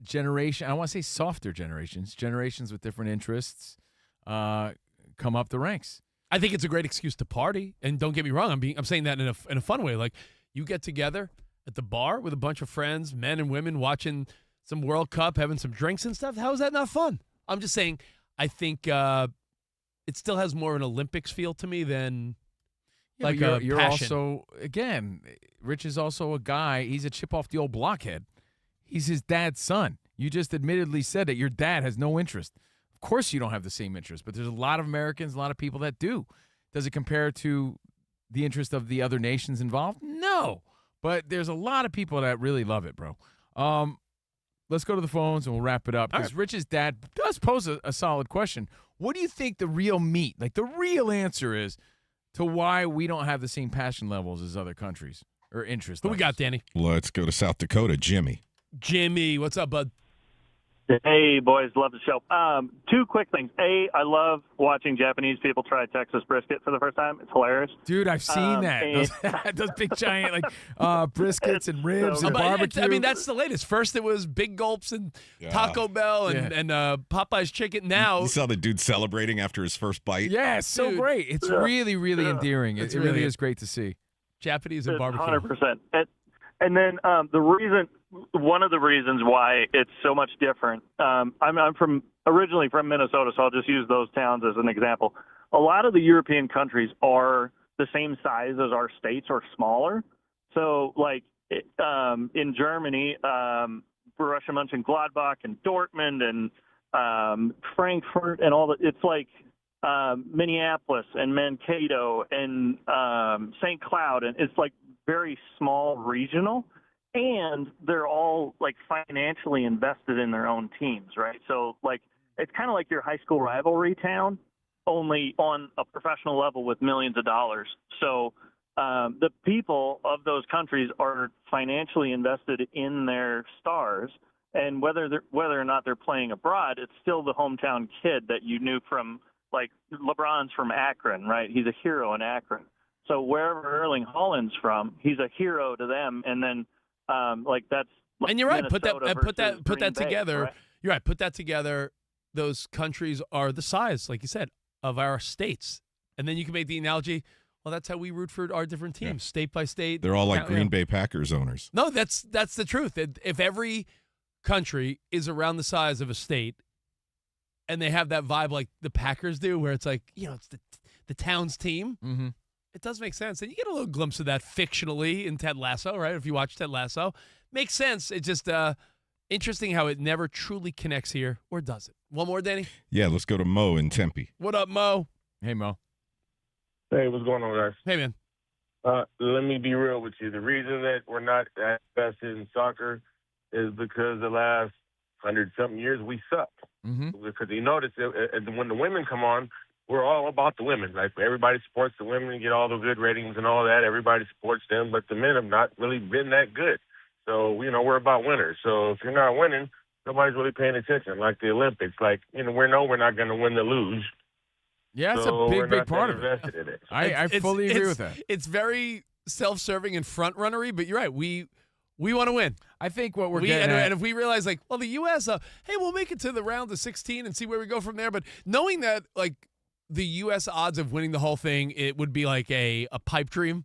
generation. I want to say softer generations with different interests come up the ranks. I think it's a great excuse to party. And don't get me wrong, I'm saying that in a fun way. Like, you get together at the bar with a bunch of friends, men and women, watching some World Cup, having some drinks and stuff. How is that not fun? I'm just saying, I think it still has more of an Olympics feel to me than like you're passion. Also, again, Rich is also a guy. He's a chip off the old blockhead. He's his dad's son. You just admittedly said that your dad has no interest. Of course you don't have the same interest, but there's a lot of Americans, a lot of people that do. Does it compare to the interest of the other nations involved? No. But there's a lot of people that really love it, bro. Let's go to the phones and we'll wrap it up. Because Rich's dad does pose a solid question. What do you think the real meat, like the real answer is to why we don't have the same passion levels as other countries or interest levels? Who we got, Danny? Let's go to South Dakota. Jimmy, what's up, bud? Hey, boys, love the show. Two quick things. A, I love watching Japanese people try Texas brisket for the first time. It's hilarious. Dude, I've seen that. Those big giant briskets and ribs and barbecue. I mean, that's the latest. First it was Big Gulps and Taco Bell and Popeye's chicken. Now you saw the dude celebrating after his first bite. Yeah, it's so great. It's really, really endearing. It really is great to see. Japanese and barbecue. 100%. And then one of the reasons why it's so much different, I'm originally from Minnesota, so I'll just use those towns as an example. A lot of the European countries are the same size as our states or smaller. So, like in Germany, Borussia Mönchengladbach and Dortmund and Frankfurt and all that, it's like Minneapolis and Mankato and St. Cloud, and it's like very small regional, and they're all like financially invested in their own teams, right? So like it's kind of like your high school rivalry town, only on a professional level with millions of dollars. So the people of those countries are financially invested in their stars, and whether or not they're playing abroad, it's still the hometown kid that you knew from, like LeBron's from Akron, right? He's a hero in Akron. So wherever Erling Haaland's from, he's a hero to them, and then that's. Like, and you're right. Minnesota Put that Bay, together. right? You're right. Put that together. Those countries are the size, like you said, of our states, and then you can make the analogy. Well, that's how we root for our different teams, state by state. They're all like Green Bay Packers owners. No, that's the truth. If every country is around the size of a state, and they have that vibe like the Packers do, where it's like, it's the town's team. Mm-hmm. It does make sense. And you get a little glimpse of that fictionally in Ted Lasso, right? If you watch Ted Lasso. Makes sense. It's just interesting how it never truly connects here, or does it? One more, Danny? Yeah, let's go to Mo in Tempe. What up, Mo? Hey, Mo. Hey, what's going on, guys? Hey, man. Let me be real with you. The reason that we're not that invested in soccer is because the last 100-something years we sucked. Mm-hmm. Because you notice when the women come on, we're all about the women. Like, everybody supports the women, get all the good ratings and all that. Everybody supports them, but the men have not really been that good. So, we're about winners. So if you're not winning, nobody's really paying attention. Like the Olympics, we're not going to win the luge. Yeah, it's so a big part of it. In it. I fully agree with that. It's very self-serving and front-runnery, but you're right. We want to win. I think what we're getting at, and if we realize, like, well, the U.S., hey, we'll make it to the round of 16 and see where we go from there. But knowing that, like, the U.S. odds of winning the whole thing, it would be like a pipe dream,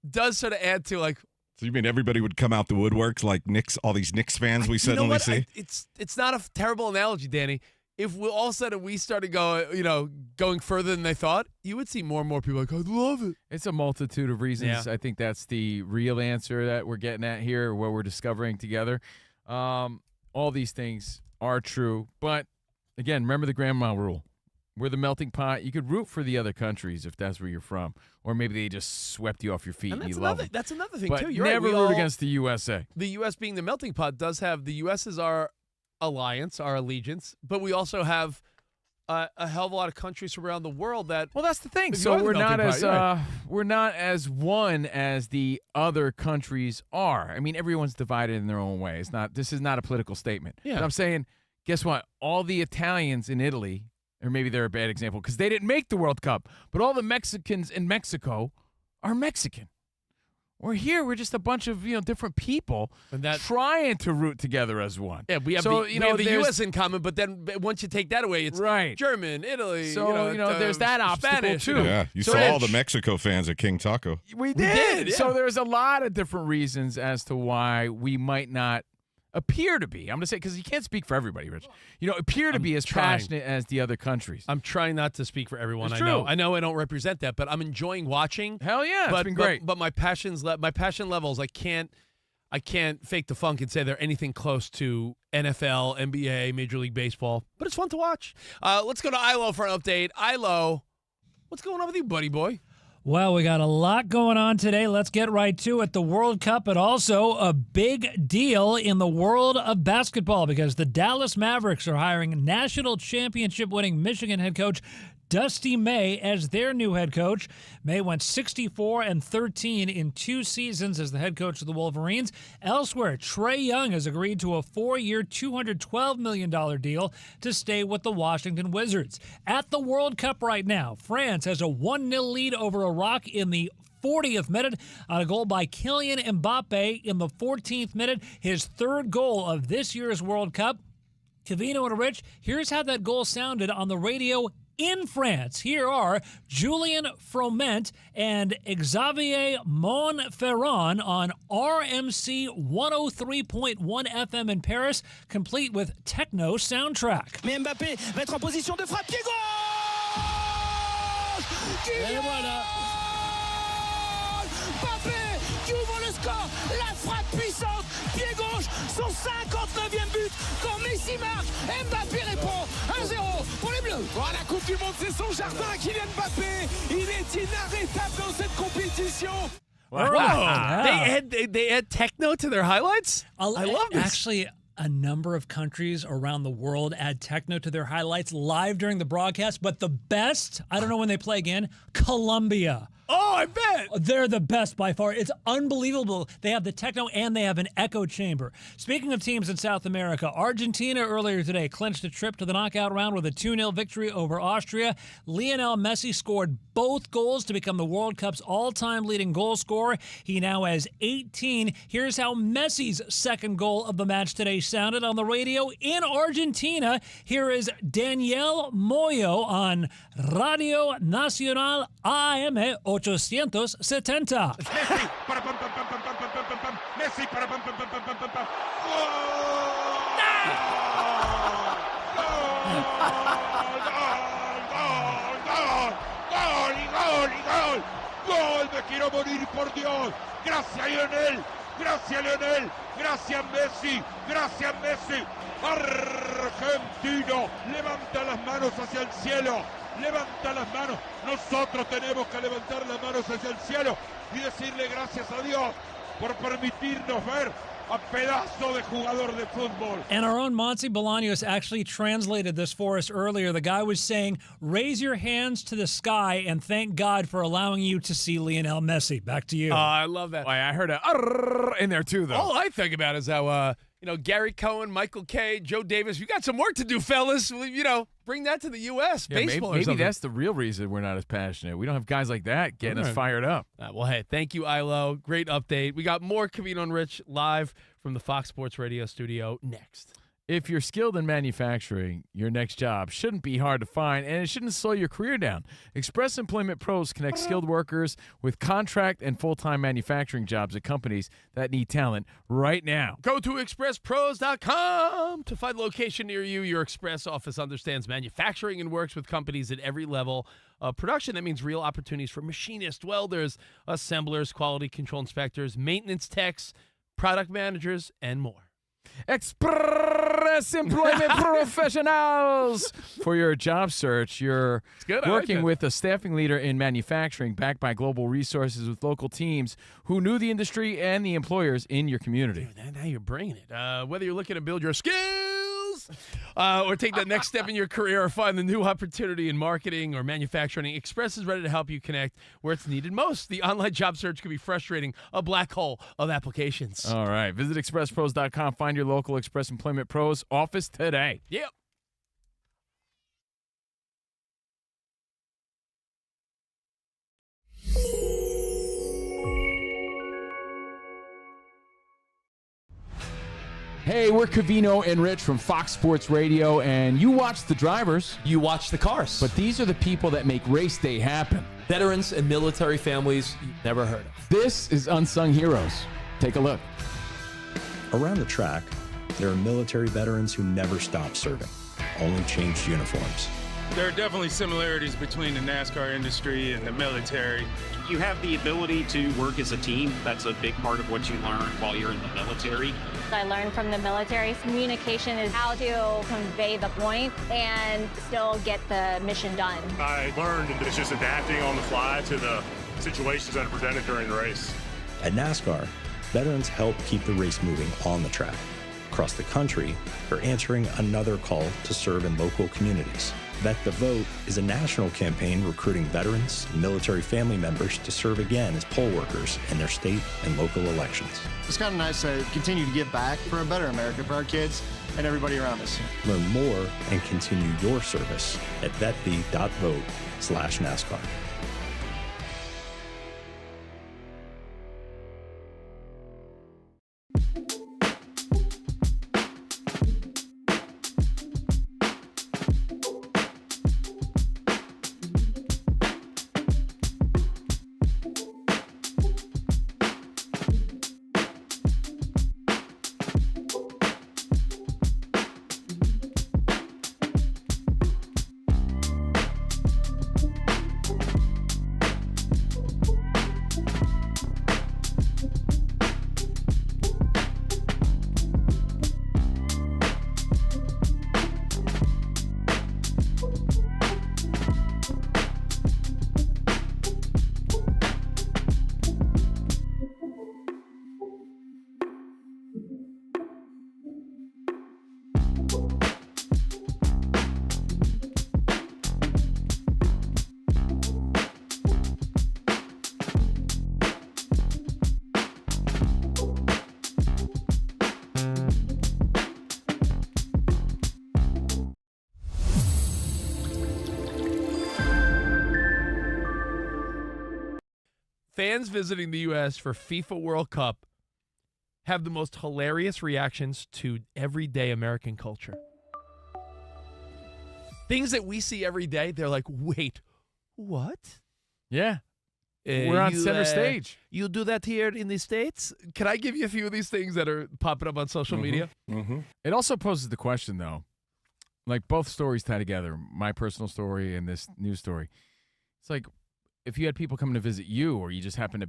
does sort of add to, like. So you mean everybody would come out the woodworks like Knicks, all these Knicks fans we suddenly see? It's not a terrible analogy, Danny. If all of a sudden we started going further than they thought, you would see more and more people like, I love it. It's a multitude of reasons. Yeah. I think that's the real answer that we're getting at here, what we're discovering together. All these things are true. But, again, remember the grandma rule. We're the melting pot. You could root for the other countries if that's where you're from. Or maybe they just swept you off your feet and you love them. That's another thing, but too. You're never right. root against the USA. The U.S. being the melting pot does have the U.S. as our alliance, our allegiance, but we also have a hell of a lot of countries from around the world that. Well, that's the thing. Maybe So are the we're not melting as pot, right. we're not as one as the other countries are. I mean, everyone's divided in their own way. This is not a political statement. Yeah. But I'm saying, guess what? All the Italians in Italy, or maybe they're a bad example because they didn't make the World Cup, but all the Mexicans in Mexico are Mexican. We're here. We're just a bunch of different people trying to root together as one. Yeah, we have we have the U.S. in common, but then once you take that away, it's German, Italy. So there's that obstacle Spanish, too. Yeah, you saw all the Mexico fans at King Taco. We did. So there's a lot of different reasons as to why we might not appear to be. I'm going to say, because you can't speak for everybody, Rich. Appear to be as passionate as the other countries. I'm trying not to speak for everyone. It's I know. true. I know I don't represent that, but I'm enjoying watching. Hell yeah, it's been great. But my passion levels, I can't fake the funk and say they're anything close to NFL, NBA, Major League Baseball. But it's fun to watch. Let's go to Ilo for an update. Ilo, what's going on with you, buddy boy? Well, we got a lot going on today. Let's get right to it. The World Cup, but also a big deal in the world of basketball because the Dallas Mavericks are hiring national championship-winning Michigan head coach Dusty May as their new head coach. May went 64-13 in 2 seasons as the head coach of the Wolverines. Elsewhere, Trae Young has agreed to a 4-year, $212 million deal to stay with the Washington Wizards. At the World Cup right now, France has a 1-0 lead over Iraq in the 40th minute on a goal by Kylian Mbappe in the 14th minute, his 3rd goal of this year's World Cup. Covino and Rich, here's how that goal sounded on the radio in France. Here are Julien Froment and Xavier Monferrand on RMC 103.1 FM in Paris, complete with techno soundtrack. Mais Mbappé va être en position de frappe. Pied gauche! Et voilà! Mbappé qui ouvre le score. La frappe puissante. Pied gauche. Son 59e but. Quand Messi marque, Mbappé répond. 1-0 pour les Bleus. Oh, la Coupe du Monde, c'est son jardin, Kylian Mbappé. Il est inarrêtable dans cette compétition. Wow. They add techno to their highlights? I love this. Actually, a number of countries around the world add techno to their highlights live during the broadcast, but the best, I don't know when they play again, Colombia. Oh, I bet. They're the best by far. It's unbelievable. They have the techno and they have an echo chamber. Speaking of teams in South America, Argentina earlier today clinched a trip to the knockout round with a 2-0 victory over Austria. Lionel Messi scored both goals to become the World Cup's all-time leading goal scorer. He now has 18. Here's how Messi's 2nd goal of the match today sounded on the radio in Argentina. Here is Daniel Moyo on Radio Nacional AM 870. Messi para pam pam pam pam pam pam pam pam. Messi para pam pam pam pam pam pam pam. Gol. Gol, me quiero morir por Dios. Gracias Lionel. Gracias Lionel. Gracias Messi. Gracias Messi. Argentino levanta las manos hacia el cielo. Levanta las manos. Nosotros tenemos que levantar las manos hacia el cielo y decirle gracias a Dios por permitirnos ver a pedazo de jugador de fútbol. And our own Monty Bolaños actually translated this for us earlier. The guy was saying, raise your hands to the sky and thank God for allowing you to see Lionel Messi. Back to you. I love that. I heard a in there too, though. All I think about is how, Gary Cohen, Michael Kay, Joe Davis, we got some work to do, fellas. Bring that to the U.S. Yeah, baseball maybe or something. that's the real reason we're not as passionate. We don't have guys like that getting us fired up. Well, hey, thank you, Ilo. Great update. We got more Covino and Rich live from the Fox Sports Radio studio next. If you're skilled in manufacturing, your next job shouldn't be hard to find, and it shouldn't slow your career down. Express Employment Pros connect skilled workers with contract and full-time manufacturing jobs at companies that need talent right now. Go to expresspros.com to find a location near you. Your Express office understands manufacturing and works with companies at every level of production. That means real opportunities for machinists, welders, assemblers, quality control inspectors, maintenance techs, product managers, and more. Express Employment Professionals. For your job search, you're working with a staffing leader in manufacturing backed by global resources with local teams who knew the industry and the employers in your community. Dude, now you're bringing it. Whether you're looking to build your skills Or take that next step in your career or find the new opportunity in marketing or manufacturing. Express is ready to help you connect where it's needed most. The online job search can be frustrating, a black hole of applications. All right. Visit expresspros.com. Find your local Express Employment Pros office today. Yep. Hey, we're Covino and Rich from Fox Sports Radio, and you watch the drivers. You watch the cars. But these are the people that make race day happen. Veterans and military families you've never heard of. This is Unsung Heroes. Take a look. Around the track, there are military veterans who never stopped serving, only changed uniforms. There are definitely similarities between the NASCAR industry and the military. You have the ability to work as a team. That's a big part of what you learn while you're in the military. I learned from the military, communication is how to convey the point and still get the mission done. I learned that it's just adapting on the fly to the situations that are presented during the race. At NASCAR, veterans help keep the race moving on the track. Across the country, they're answering another call to serve in local communities. Vet the Vote is a national campaign recruiting veterans and military family members to serve again as poll workers in their state and local elections. It's kind of nice to continue to give back for a better America for our kids and everybody around us. Learn more and continue your service at vetv.vote/NASCAR. Fans visiting the U.S. for FIFA World Cup have the most hilarious reactions to everyday American culture. Things that we see every day, they're like, wait, what? Yeah. We're on center stage. You do that here in the States? Can I give you a few of these things that are popping up on social media? Mm-hmm. It also poses the question, though, like both stories tie together, my personal story and this news story. It's like, if you had people coming to visit you or you just happen to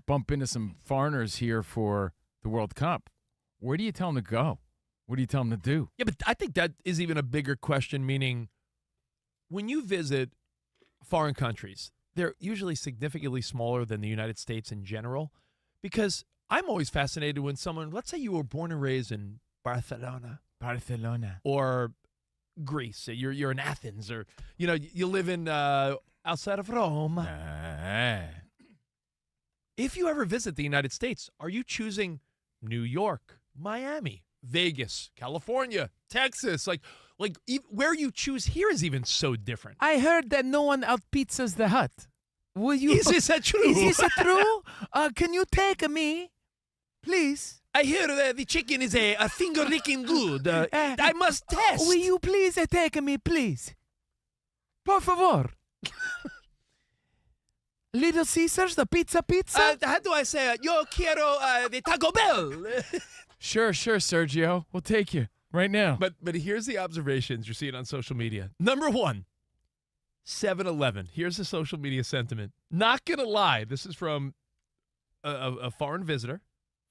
bump into some foreigners here for the World Cup, where do you tell them to go? What do you tell them to do? Yeah, but I think that is even a bigger question, meaning when you visit foreign countries, they're usually significantly smaller than the United States in general, because I'm always fascinated when someone, let's say you were born and raised in Barcelona. Or Greece. You're in Athens, or you live in outside of Rome. If you ever visit the United States, are you choosing New York, Miami, Vegas, California, Texas? Like where you choose here is even so different. I heard that no one out-pizzas the Hut. Will you? Is that true? Is this true? Can you take me, please? I hear the chicken is a finger-licking good. I must test. Will you please take me, please? Por favor. Little Caesars, the pizza? How do I say it? Yo quiero the Taco Bell. Sure, Sergio. We'll take you right now. But here's the observations you're seeing on social media. Number one, 7-Eleven. Here's the social media sentiment. Not going to lie. This is from a foreign visitor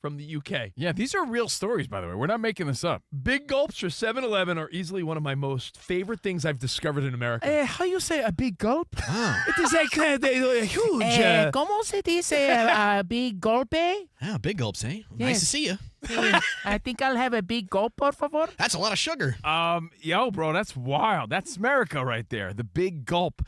from the UK. Yeah, these are real stories, by the way. We're not making this up. Big gulps for 7-Eleven are easily one of my most favorite things I've discovered in America. How you say a big gulp? It is like huge. ¿Cómo se dice a big golpe? Ah, big gulps, eh? Nice Yes. to see you. I think I'll have a big gulp, por favor. That's a lot of sugar. Yo, bro, that's wild. That's America right there. The big gulp.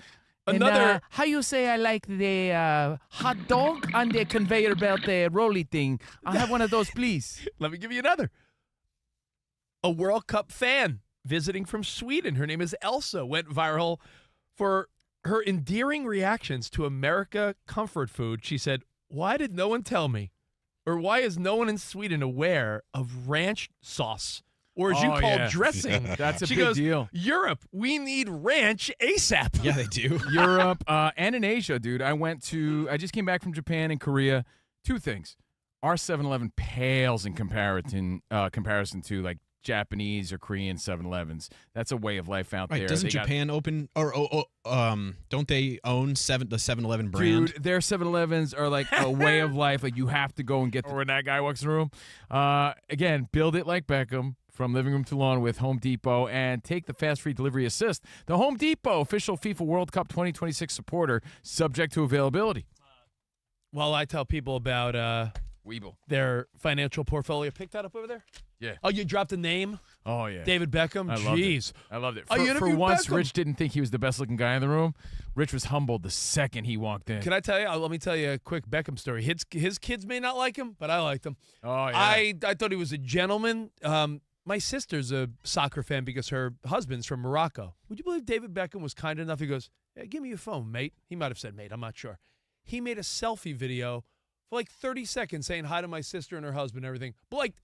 And, how you say I like the hot dog on the conveyor belt, the rolly thing? I'll have one of those, please. Let me give you another. A World Cup fan visiting from Sweden. Her name is Elsa. Went viral for her endearing reactions to America comfort food. She said, "Why did no one tell me? Or why is no one in Sweden aware of ranch sauce? Or as you call dressing." That's a she big goes, deal. Europe, we need ranch ASAP. Yeah, they do. Europe and in Asia, dude. I just came back from Japan and Korea. Two things. Our 7-Eleven pales in comparison to like Japanese or Korean 7-Elevens. That's a way of life out Right, there. doesn't Japan open or don't they own the 7-Eleven brand? Dude, their 7-Elevens are like a way of life. Like you have to go and get. Or when that guy walks in the room, again, build it like Beckham. From living room to lawn with Home Depot, and take the fast free delivery assist. The Home Depot, official FIFA World Cup 2026 supporter, subject to availability. While I tell people about Weeble, their financial portfolio. Pick that up over there. Yeah. Oh, you dropped a name? Oh, yeah. David Beckham? I loved Jeez. it. I loved it. Oh, you For interviewed once, Beckham? Rich didn't think he was the best-looking guy in the room. Rich was humbled the second he walked in. Can I tell you? Let me tell you a quick Beckham story. His kids may not like him, but I liked him. Oh, yeah. I thought he was a gentleman. My sister's a soccer fan because her husband's from Morocco. Would you believe David Beckham was kind enough? He goes, "Hey, give me your phone, mate." He might have said mate. I'm not sure. He made a selfie video for like 30 seconds saying hi to my sister and her husband and everything. But like,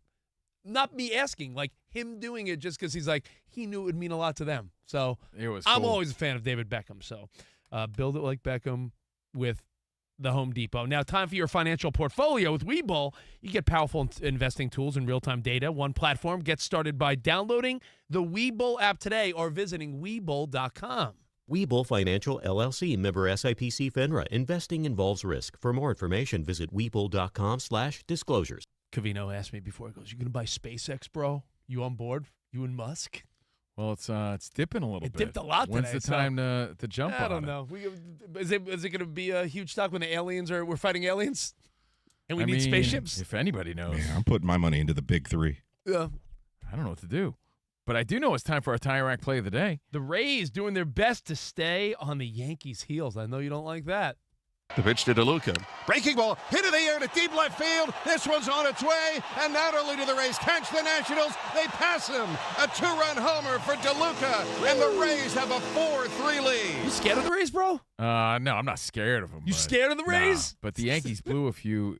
not me asking, like him doing it just because he's like, he knew it would mean a lot to them. So It was I'm cool. always a fan of David Beckham. So build it like Beckham with the Home Depot. Now, time for your financial portfolio. With Webull, you get powerful investing tools and real-time data. One platform. Get started by downloading the Webull app today or visiting Webull.com. Webull Financial LLC, member SIPC FINRA. Investing involves risk. For more information, visit Webull.com/disclosures. Covino asked me before, he goes, "You going to buy SpaceX, bro? You on board? You and Musk?" Well, it's dipping a little bit. It dipped a lot When's today. the time to jump on I don't it? know. Is it going to be a huge stock when the aliens we're fighting aliens? And we need mean, spaceships? If anybody knows. Yeah, I'm putting my money into the big three. Yeah. I don't know what to do. But I do know it's time for our Tire Rack play of the day. The Rays doing their best to stay on the Yankees' heels. I know you don't like that. The pitch to DeLuca. Breaking ball, hit in the air to deep left field. This one's on its way, and not only do the Rays catch the Nationals, they pass them. A two-run homer for DeLuca, and the Rays have a 4-3 lead. You scared of the Rays, bro? No, I'm not scared of them. You scared of the Rays? Nah, but the Yankees blew a few,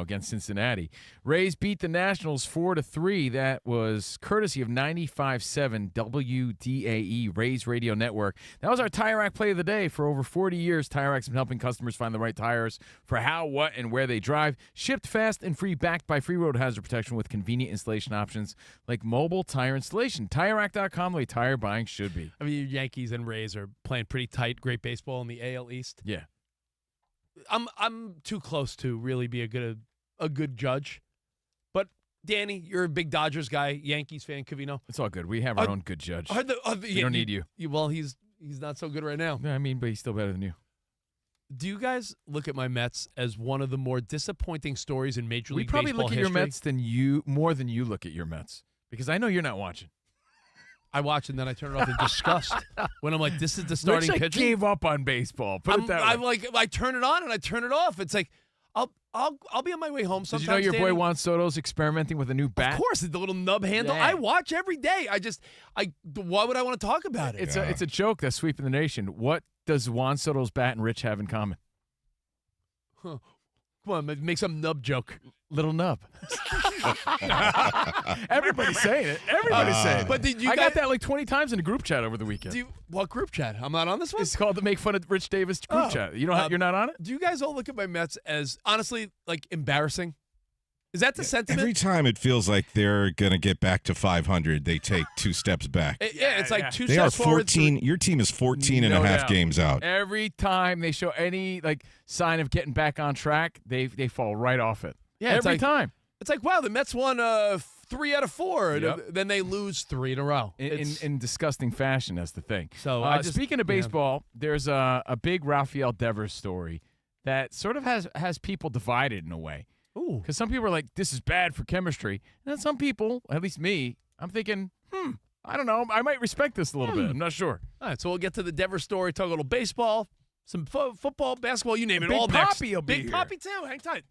against Cincinnati. Rays beat the Nationals 4-3. That was courtesy of 95.7 WDAE, Rays Radio Network. That was our Tire Rack play of the day. For over 40 years, Tire Rack's been helping customers find the right tires for how, what, and where they drive. Shipped fast and free, backed by free road hazard protection with convenient installation options like mobile tire installation. TireRack.com, the way tire buying should be. I mean, Yankees and Rays are playing pretty tight, great baseball in the AL East. Yeah. I'm too close to really be a good judge. But Danny, you're a big Dodgers guy, Yankees fan, Covino. It's all good. We have our own good judge. We don't need you. Well, he's not so good right now. Yeah, I mean, but he's still better than you. Do you guys look at my Mets as one of the more disappointing stories in Major League Baseball history? We probably look at your Mets more than you look at your Mets, because I know you're not watching. I watch and then I turn it off in disgust when I'm like, this is the starting Rich, pitcher. gave up on baseball. Put it that way. I'm like, I turn it on and I turn it off. It's like, I'll be on my way home Did sometimes. you know your Danny. boy Juan Soto's experimenting with a new bat? Of course, the little nub handle. Yeah. I watch every day. Why would I want to talk about it? It's a joke that's sweeping the nation. What does Juan Soto's bat and Rich have in common? Huh. Come on, make some nub joke. Little nub. Everybody's saying it. Everybody's saying it. But did you I got that like 20 times in a group chat over the weekend. What group chat? I'm not on this one? It's called the Make Fun of Rich Davis group chat. You're not on it? Do you guys all look at my Mets as, honestly, like embarrassing? Is that the sentiment? Every time it feels like they're going to get back to 500, they take 2 steps back. It's like 2 They steps are forward. 14. Your team is 14 and a half doubt. games out. Every time they show any sign of getting back on track, they fall right off it. Yeah, every time. It's like, wow, the Mets won 3 out of 4. Yep. Then they lose 3 in a row. In disgusting fashion, that's the thing. So speaking of baseball, there's a big Rafael Devers story that sort of has people divided in a way. Ooh. Because some people are like, this is bad for chemistry. And then some people, at least me, I'm thinking, I don't know. I might respect this a little bit. I'm not sure. All right, so we'll get to the Devers story, talk a little baseball, some football, basketball, you name it. Big All Papi next. will be Big here. Papi, too. Hang tight.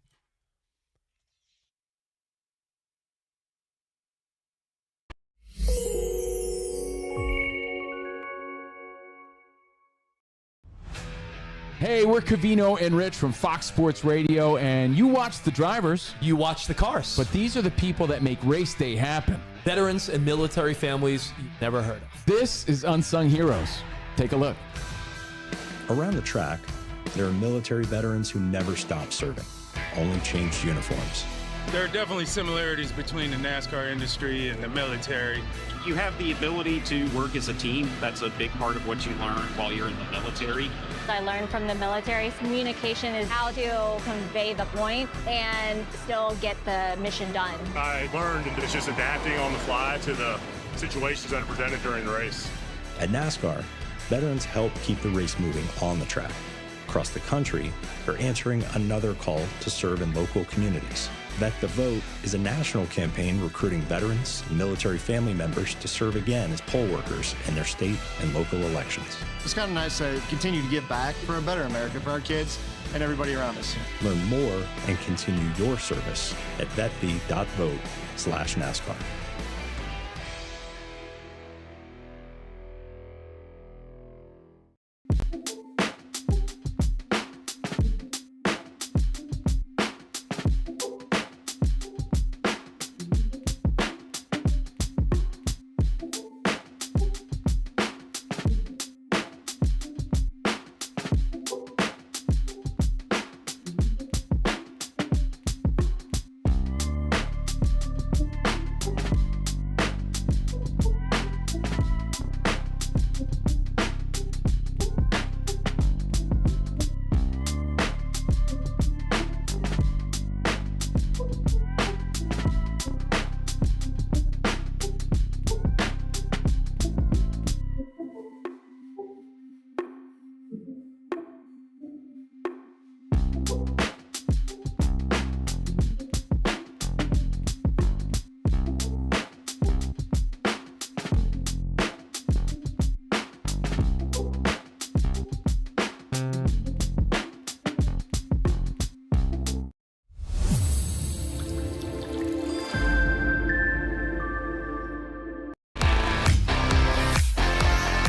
Hey, we're Covino and Rich from Fox Sports Radio, and you watch the drivers. You watch the cars. But these are the people that make race day happen. Veterans and military families you've never heard of. This is Unsung Heroes. Take a look. Around the track, there are military veterans who never stopped serving, only changed uniforms. There are definitely similarities between the NASCAR industry and the military. You have the ability to work as a team. That's a big part of what you learn while you're in the military. I learned from the military communication is how to convey the point and still get the mission done. I learned it's just adapting on the fly to the situations that are presented during the race. At NASCAR, veterans help keep the race moving on the track. Across the country, they're answering another call to serve in local communities. Vet the Vote is a national campaign recruiting veterans and military family members to serve again as poll workers in their state and local elections. It's kind of nice to continue to give back for a better America for our kids and everybody around us. Learn more and continue your service at vetv.vote/NASCAR.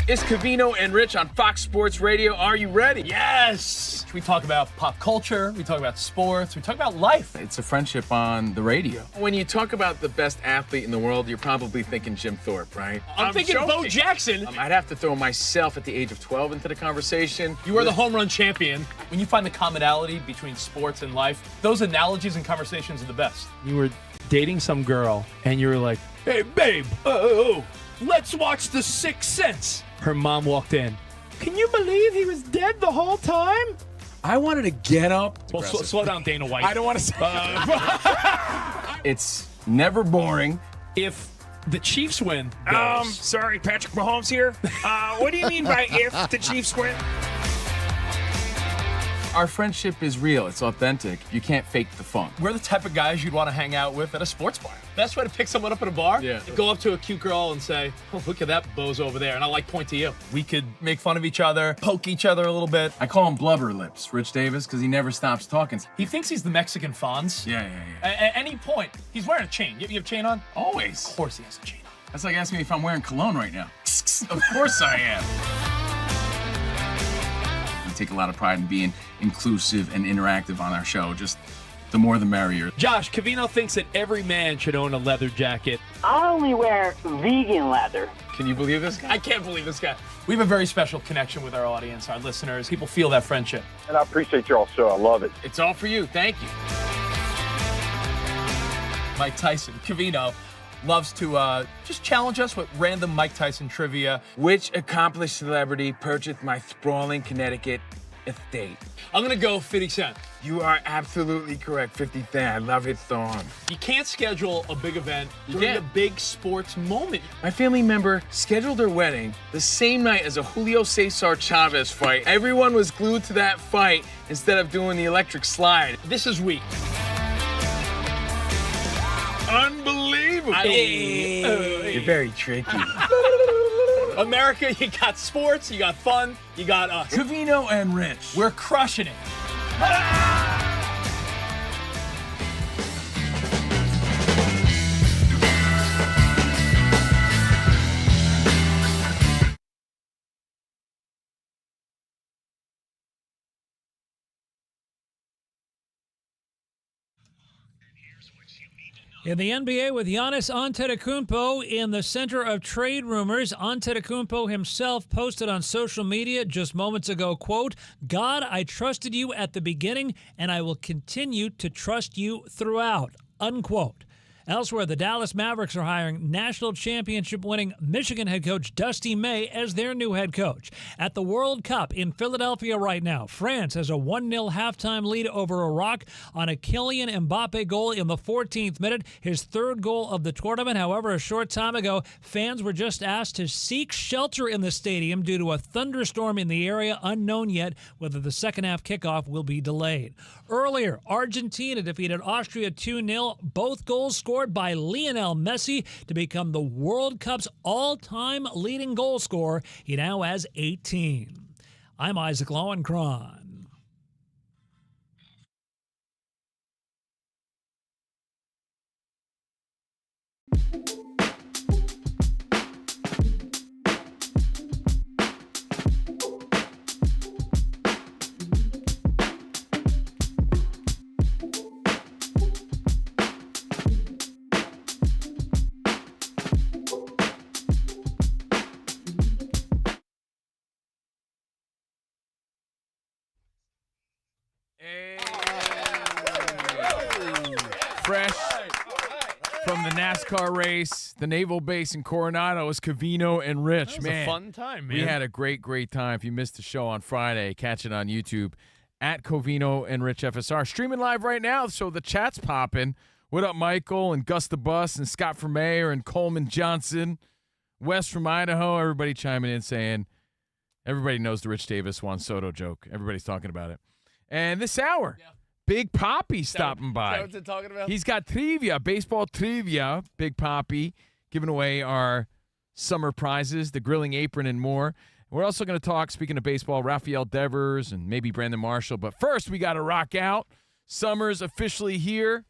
It's Covino and Rich on Fox Sports Radio. Are you ready? Yes! We talk about pop culture, we talk about sports, we talk about life. It's a friendship on the radio. When you talk about the best athlete in the world, you're probably thinking Jim Thorpe, right? I'm thinking joking. Bo Jackson. I'd have to throw myself at the age of 12 into the conversation. You are the home run champion. When you find the commonality between sports and life, those analogies and conversations are the best. You were dating some girl, and you were like, Hey, babe, let's watch The Sixth Sense. her mom walked in. Can you believe he was dead the whole time? I wanted to get up. Well, slow down, Dana White. I don't want to say It's never boring. If the Chiefs win, Sorry, Patrick Mahomes here. What do you mean by if the Chiefs win? Our friendship is real. It's authentic. You can't fake the fun. we're the type of guys you'd want to hang out with at a sports bar. Best way to pick someone up at a bar? Yeah. Go up to a cute girl and say, oh, look at that bozo over there. And I like point to you. We could make fun of each other, poke each other a little bit. I call him Blubber Lips, Rich Davis, because he never stops talking. He thinks he's the Mexican Fonz. Yeah. At any point, he's wearing a chain. You have a chain on? Always. Of course he has a chain on. That's like asking me if I'm wearing cologne right now. Of course I am. We take a lot of pride in being inclusive and interactive on our show. Just the more the merrier. Josh, Covino thinks that every man should own a leather jacket. I only wear vegan leather. Can you believe this guy? I can't believe this guy. We have a very special connection with our audience, our listeners. People feel that friendship. And I appreciate y'all's show. I love it. It's all for you. Thank you. Mike Tyson, Covino, loves to just challenge us with random Mike Tyson trivia. Which accomplished celebrity purchased my sprawling Connecticut estate. I'm going to go 50 Cent. You are absolutely correct. 50 Cent. I love his song. You can't schedule a big event during a big sports moment. My family member scheduled their wedding the same night as a Julio Cesar Chavez fight. Everyone was glued to that fight instead of doing the electric slide. This is weak. Unbelievable. You're very tricky. America, you got sports, you got fun, you got us. Covino and Rich. We're crushing it. In the NBA with Giannis Antetokounmpo in the center of trade rumors, Antetokounmpo himself posted on social media just moments ago, quote, "God, I trusted you at the beginning and I will continue to trust you throughout," unquote. Elsewhere, the Dallas Mavericks are hiring national championship-winning Michigan head coach Dusty May as their new head coach. At the World Cup in Philadelphia right now, France has a 1-0 halftime lead over Iraq on a Kylian Mbappe goal in the 14th minute, his third goal of the tournament. However, a short time ago, fans were just asked to seek shelter in the stadium due to a thunderstorm in the area, unknown yet whether the second-half kickoff will be delayed. Earlier, Argentina defeated Austria 2-0, both goals scored by Lionel Messi to become the World Cup's all-time leading goal scorer. He now has 18. I'm Isaac Lowenkron. Fresh from the NASCAR race, the naval base in Coronado is Covino and Rich. That was a fun time, man. We had a great time. If you missed the show on Friday, catch it on YouTube at Covino and Rich FSR. Streaming live right now, so the chat's popping. What up, Michael and Gus the Bus and Scott from Mayor and Coleman Johnson, Wes from Idaho, everybody chiming in saying everybody knows the Rich Davis Juan Soto joke. Everybody's talking about it. And this hour, Big Papi stopping by. What's it talking about? He's got trivia, baseball trivia. Big Papi giving away our summer prizes, the grilling apron, and more. We're also going to talk, speaking of baseball, Rafael Devers and maybe Brandon Marshall. But first, we got to rock out. Summer's officially here.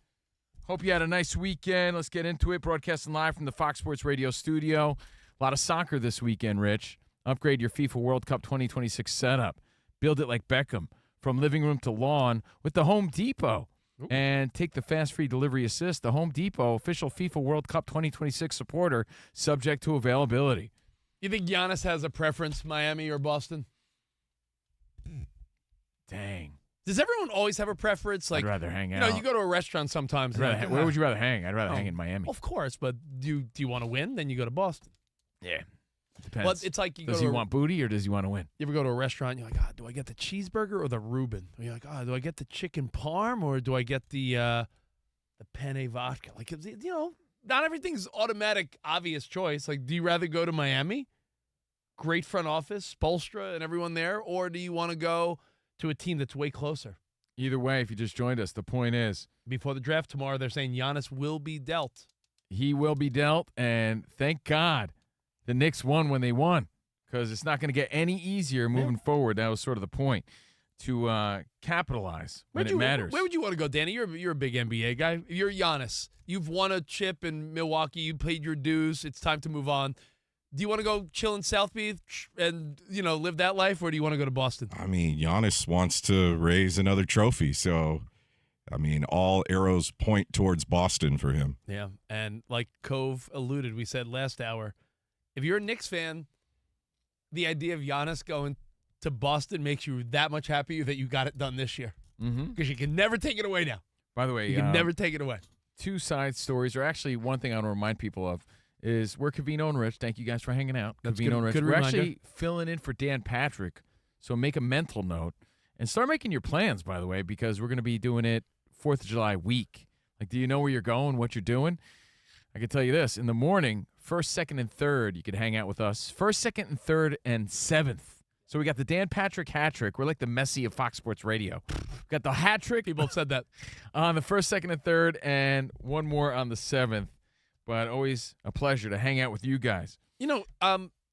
Hope you had a nice weekend. Let's get into it. Broadcasting live from the Fox Sports Radio studio. A lot of soccer this weekend, Rich. Upgrade your FIFA World Cup 2026 setup. Build it like Beckham. From living room to lawn with the Home Depot. Ooh. And take the fast free delivery assist. The Home Depot, official FIFA World Cup 2026 supporter, subject to availability. You think Giannis has a preference, Miami or Boston? Dang. Does everyone always have a preference? Like, I'd rather hang out. You know, you go to a restaurant sometimes. Where would you rather hang? I'd rather hang in Miami. Of course, but do you want to win? Then you go to Boston. Yeah. Depends. Well, it's like does he want booty or does he want to win? You ever go to a restaurant, you're like, do I get the cheeseburger or the Reuben? Or you're like, do I get the chicken parm or do I get the penne vodka? Like, you know, not everything's automatic, obvious choice. Like, do you rather go to Miami? Great front office, Spoelstra and everyone there, or do you want to go to a team that's way closer? Either way, if you just joined us, the point is, before the draft tomorrow, they're saying Giannis will be dealt. He will be dealt, and thank God the Knicks won when they won, because it's not going to get any easier moving forward. That was sort of the point, to capitalize when it matters. Where would you want to go, Danny? You're a big NBA guy. You're Giannis. You've won a chip in Milwaukee. You paid your dues. It's time to move on. Do you want to go chill in South Beach and, you know, live that life, or do you want to go to Boston? I mean, Giannis wants to raise another trophy, so I mean, all arrows point towards Boston for him. Yeah, and like Cove alluded, we said last hour, if you're a Knicks fan, the idea of Giannis going to Boston makes you that much happier that you got it done this year. Because you can never take it away now. By the way, you can never take it away. Two side stories, or actually one thing I want to remind people of, is we're Covino and Rich. Thank you guys for hanging out. That's Covino and Rich. good We're reminder. actually filling in for Dan Patrick, so make a mental note. And start making your plans, by the way, because we're going to be doing it 4th of July week. Like, do you know where you're going, what you're doing? I can tell you this. In the morning, 1st, 2nd, and 3rd, you could hang out with us. 1st, 2nd, and 3rd, and 7th. So we got the Dan Patrick hat trick. We're like the Messi of Fox Sports Radio. We got the hat trick. People have said that. On the 1st, 2nd, and 3rd, and one more on the 7th. But always a pleasure to hang out with you guys. You know,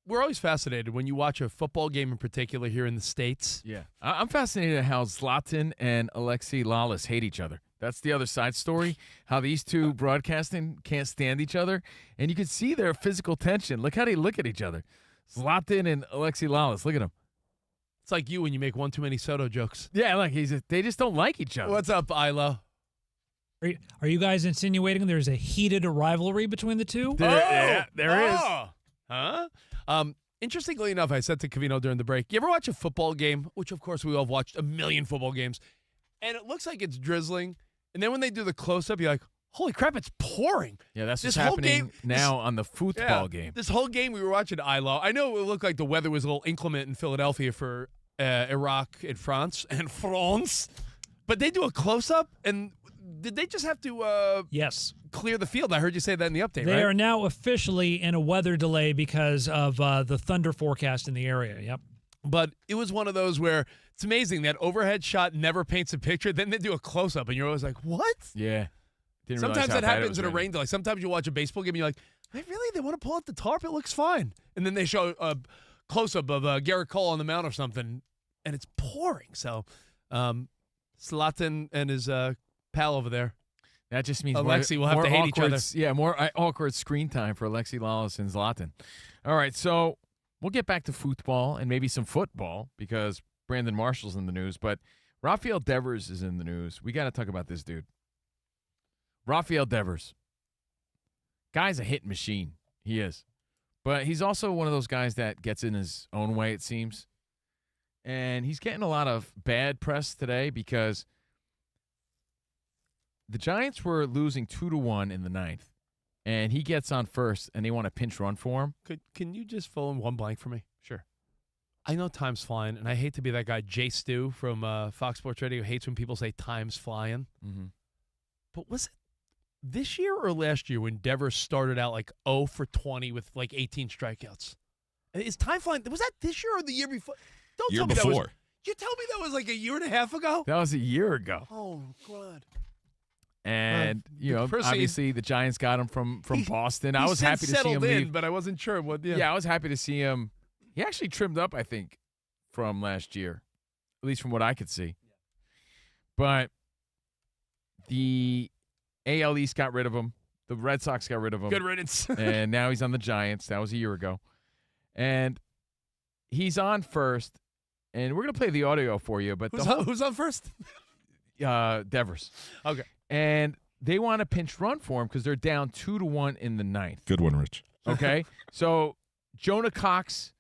we're always fascinated when you watch a football game in particular here in the States. Yeah. I'm fascinated at how Zlatan and Alexei Lalas hate each other. That's the other side story, how these two broadcasting can't stand each other. And you can see their physical tension. Look how they look at each other. Zlatan and Alexei Lalas. Look at them. It's like you when you make one too many Soto jokes. Yeah, look, they just don't like each other. What's up, Ilo? Are you guys insinuating there's a heated rivalry between the two? There is. Huh? Interestingly enough, I said to Covino during the break, you ever watch a football game, which of course we all have watched a million football games, and it looks like it's drizzling, and then when they do the close-up, you're like, holy crap, it's pouring. Yeah, that's what's happening now on the football game. This whole game we were watching Ilo. I know it looked like the weather was a little inclement in Philadelphia for Iraq and France, but they do a close-up, and did they just have to yes, clear the field? I heard you say that in the update, They right? are now officially in a weather delay because of the thunder forecast in the area. Yep. But it was one of those where it's amazing that overhead shot never paints a picture. Then they do a close-up, and you're always like, what? Yeah. Sometimes that happens in a rain delay. Sometimes you watch a baseball game, and you're like, really? They want to pull out the tarp? It looks fine. And then they show a close-up of Garrett Cole on the mound or something, and it's pouring. So Zlatan and his pal over there. That just means Alexei will have to hate each other. Yeah, more awkward screen time for Alexei Lalas and Zlatan. All right, so we'll get back to football and maybe some football because Brandon Marshall's in the news, but Rafael Devers is in the news. We got to talk about this dude. Rafael Devers. Guy's a hit machine. He is. But he's also one of those guys that gets in his own way, it seems. And he's getting a lot of bad press today because the Giants were losing 2-1 in the 9th, and he gets on first, and they want a pinch run for him. Can you just fill in one blank for me? Sure. I know time's flying, and I hate to be that guy, Jay Stu from Fox Sports Radio, who hates when people say time's flying. Mm-hmm. But was it this year or last year when Devers started out like 0 for 20 with like 18 strikeouts? Is time flying? Was that this year or the year before? Year tell me before. that was. You tell me that was like a year and a half ago? That was a year ago. Oh, God. And, obviously the Giants got him from Boston. I was happy to see him leave. But I wasn't sure what. Yeah, I was happy to see him. He actually trimmed up, I think, from last year, at least from what I could see. But the AL East got rid of him. The Red Sox got rid of him. Good riddance. And now he's on the Giants. That was a year ago. And he's on first. And we're going to play the audio for you. But who's on first? Devers. Okay. And they want a pinch run for him because they're down 2-1 in the 9th. Good one, Rich. Okay. So Jonah Cox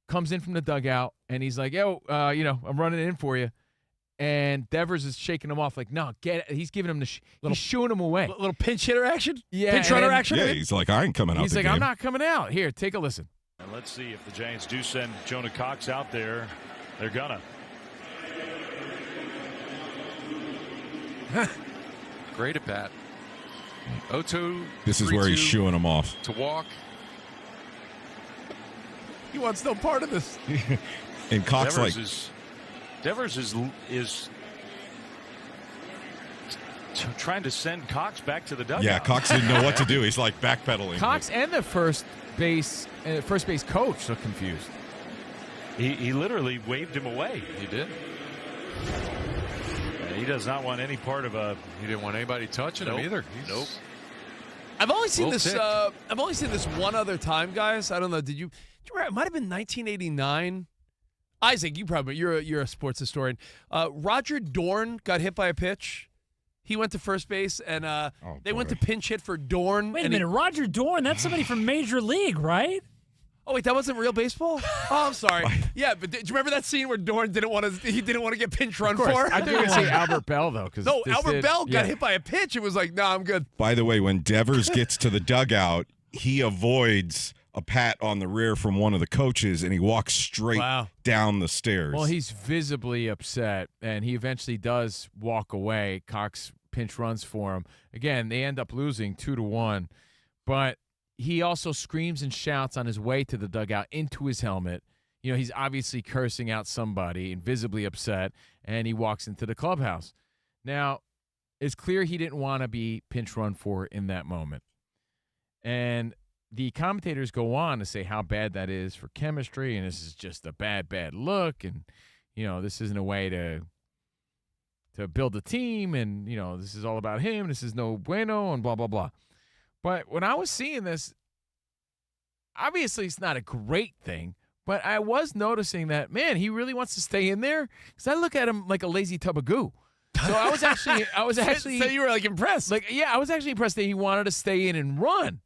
comes in from the dugout, and he's like, yo, I'm running in for you. And Devers is shaking him off like, no, get it. He's giving him he's shooing him away. Little pinch hitter action? Yeah. Pinch runner action? Yeah, he's like, I ain't coming out He's the like, game. I'm not coming out. Here, take a listen. And let's see if the Giants do send Jonah Cox out there. They're gonna. Great at bat. 0-2. This is where he's shooing him off. To walk. He wants no part of this. And Cox Devers is trying to send Cox back to the dugout. Yeah, Cox didn't know what to do. He's like backpedaling. Cox and the first base coach look confused. He literally waved him away. He did. He does not want any part of a. He didn't want anybody touching him either. Nope. I've only seen this. ticked. I've only seen this one other time, guys. I don't know. Did you? It might have been 1989. Isaac, you're a sports historian. Roger Dorn got hit by a pitch. He went to first base, and they went to pinch hit for Dorn. Wait a minute, Roger Dorn? That's somebody from Major League, right? Oh wait, that wasn't real baseball. Oh, I'm sorry. Yeah, but do you remember that scene where Dorn didn't want to get pinch run for? I think I say Albert Bell though, because Albert Bell got hit by a pitch. It was like, no, I'm good. By the way, when Devers gets to the dugout, he avoids a pat on the rear from one of the coaches, and he walks straight down the stairs. Well, he's visibly upset, and he eventually does walk away. Cox pinch runs for him. Again, they end up losing 2-1, but he also screams and shouts on his way to the dugout into his helmet. You know, he's obviously cursing out somebody and visibly upset, and he walks into the clubhouse. Now, it's clear he didn't want to be pinch run for in that moment. And the commentators go on to say how bad that is for chemistry, and this is just a bad, bad look, and, you know, this isn't a way to build a team, and, you know, this is all about him, this is no bueno, and blah, blah, blah. But when I was seeing this, obviously it's not a great thing, but I was noticing that, man, he really wants to stay in there, because I look at him like a lazy tub of goo. So I was actually. So you were like impressed. Like, yeah, I was actually impressed that he wanted to stay in and run,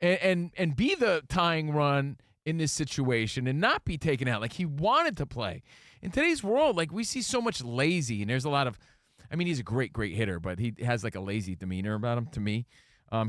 and be the tying run in this situation and not be taken out. Like, he wanted to play. In today's world, like, we see so much lazy, and there's a lot of. I mean, he's a great, great hitter, but he has like a lazy demeanor about him. To me,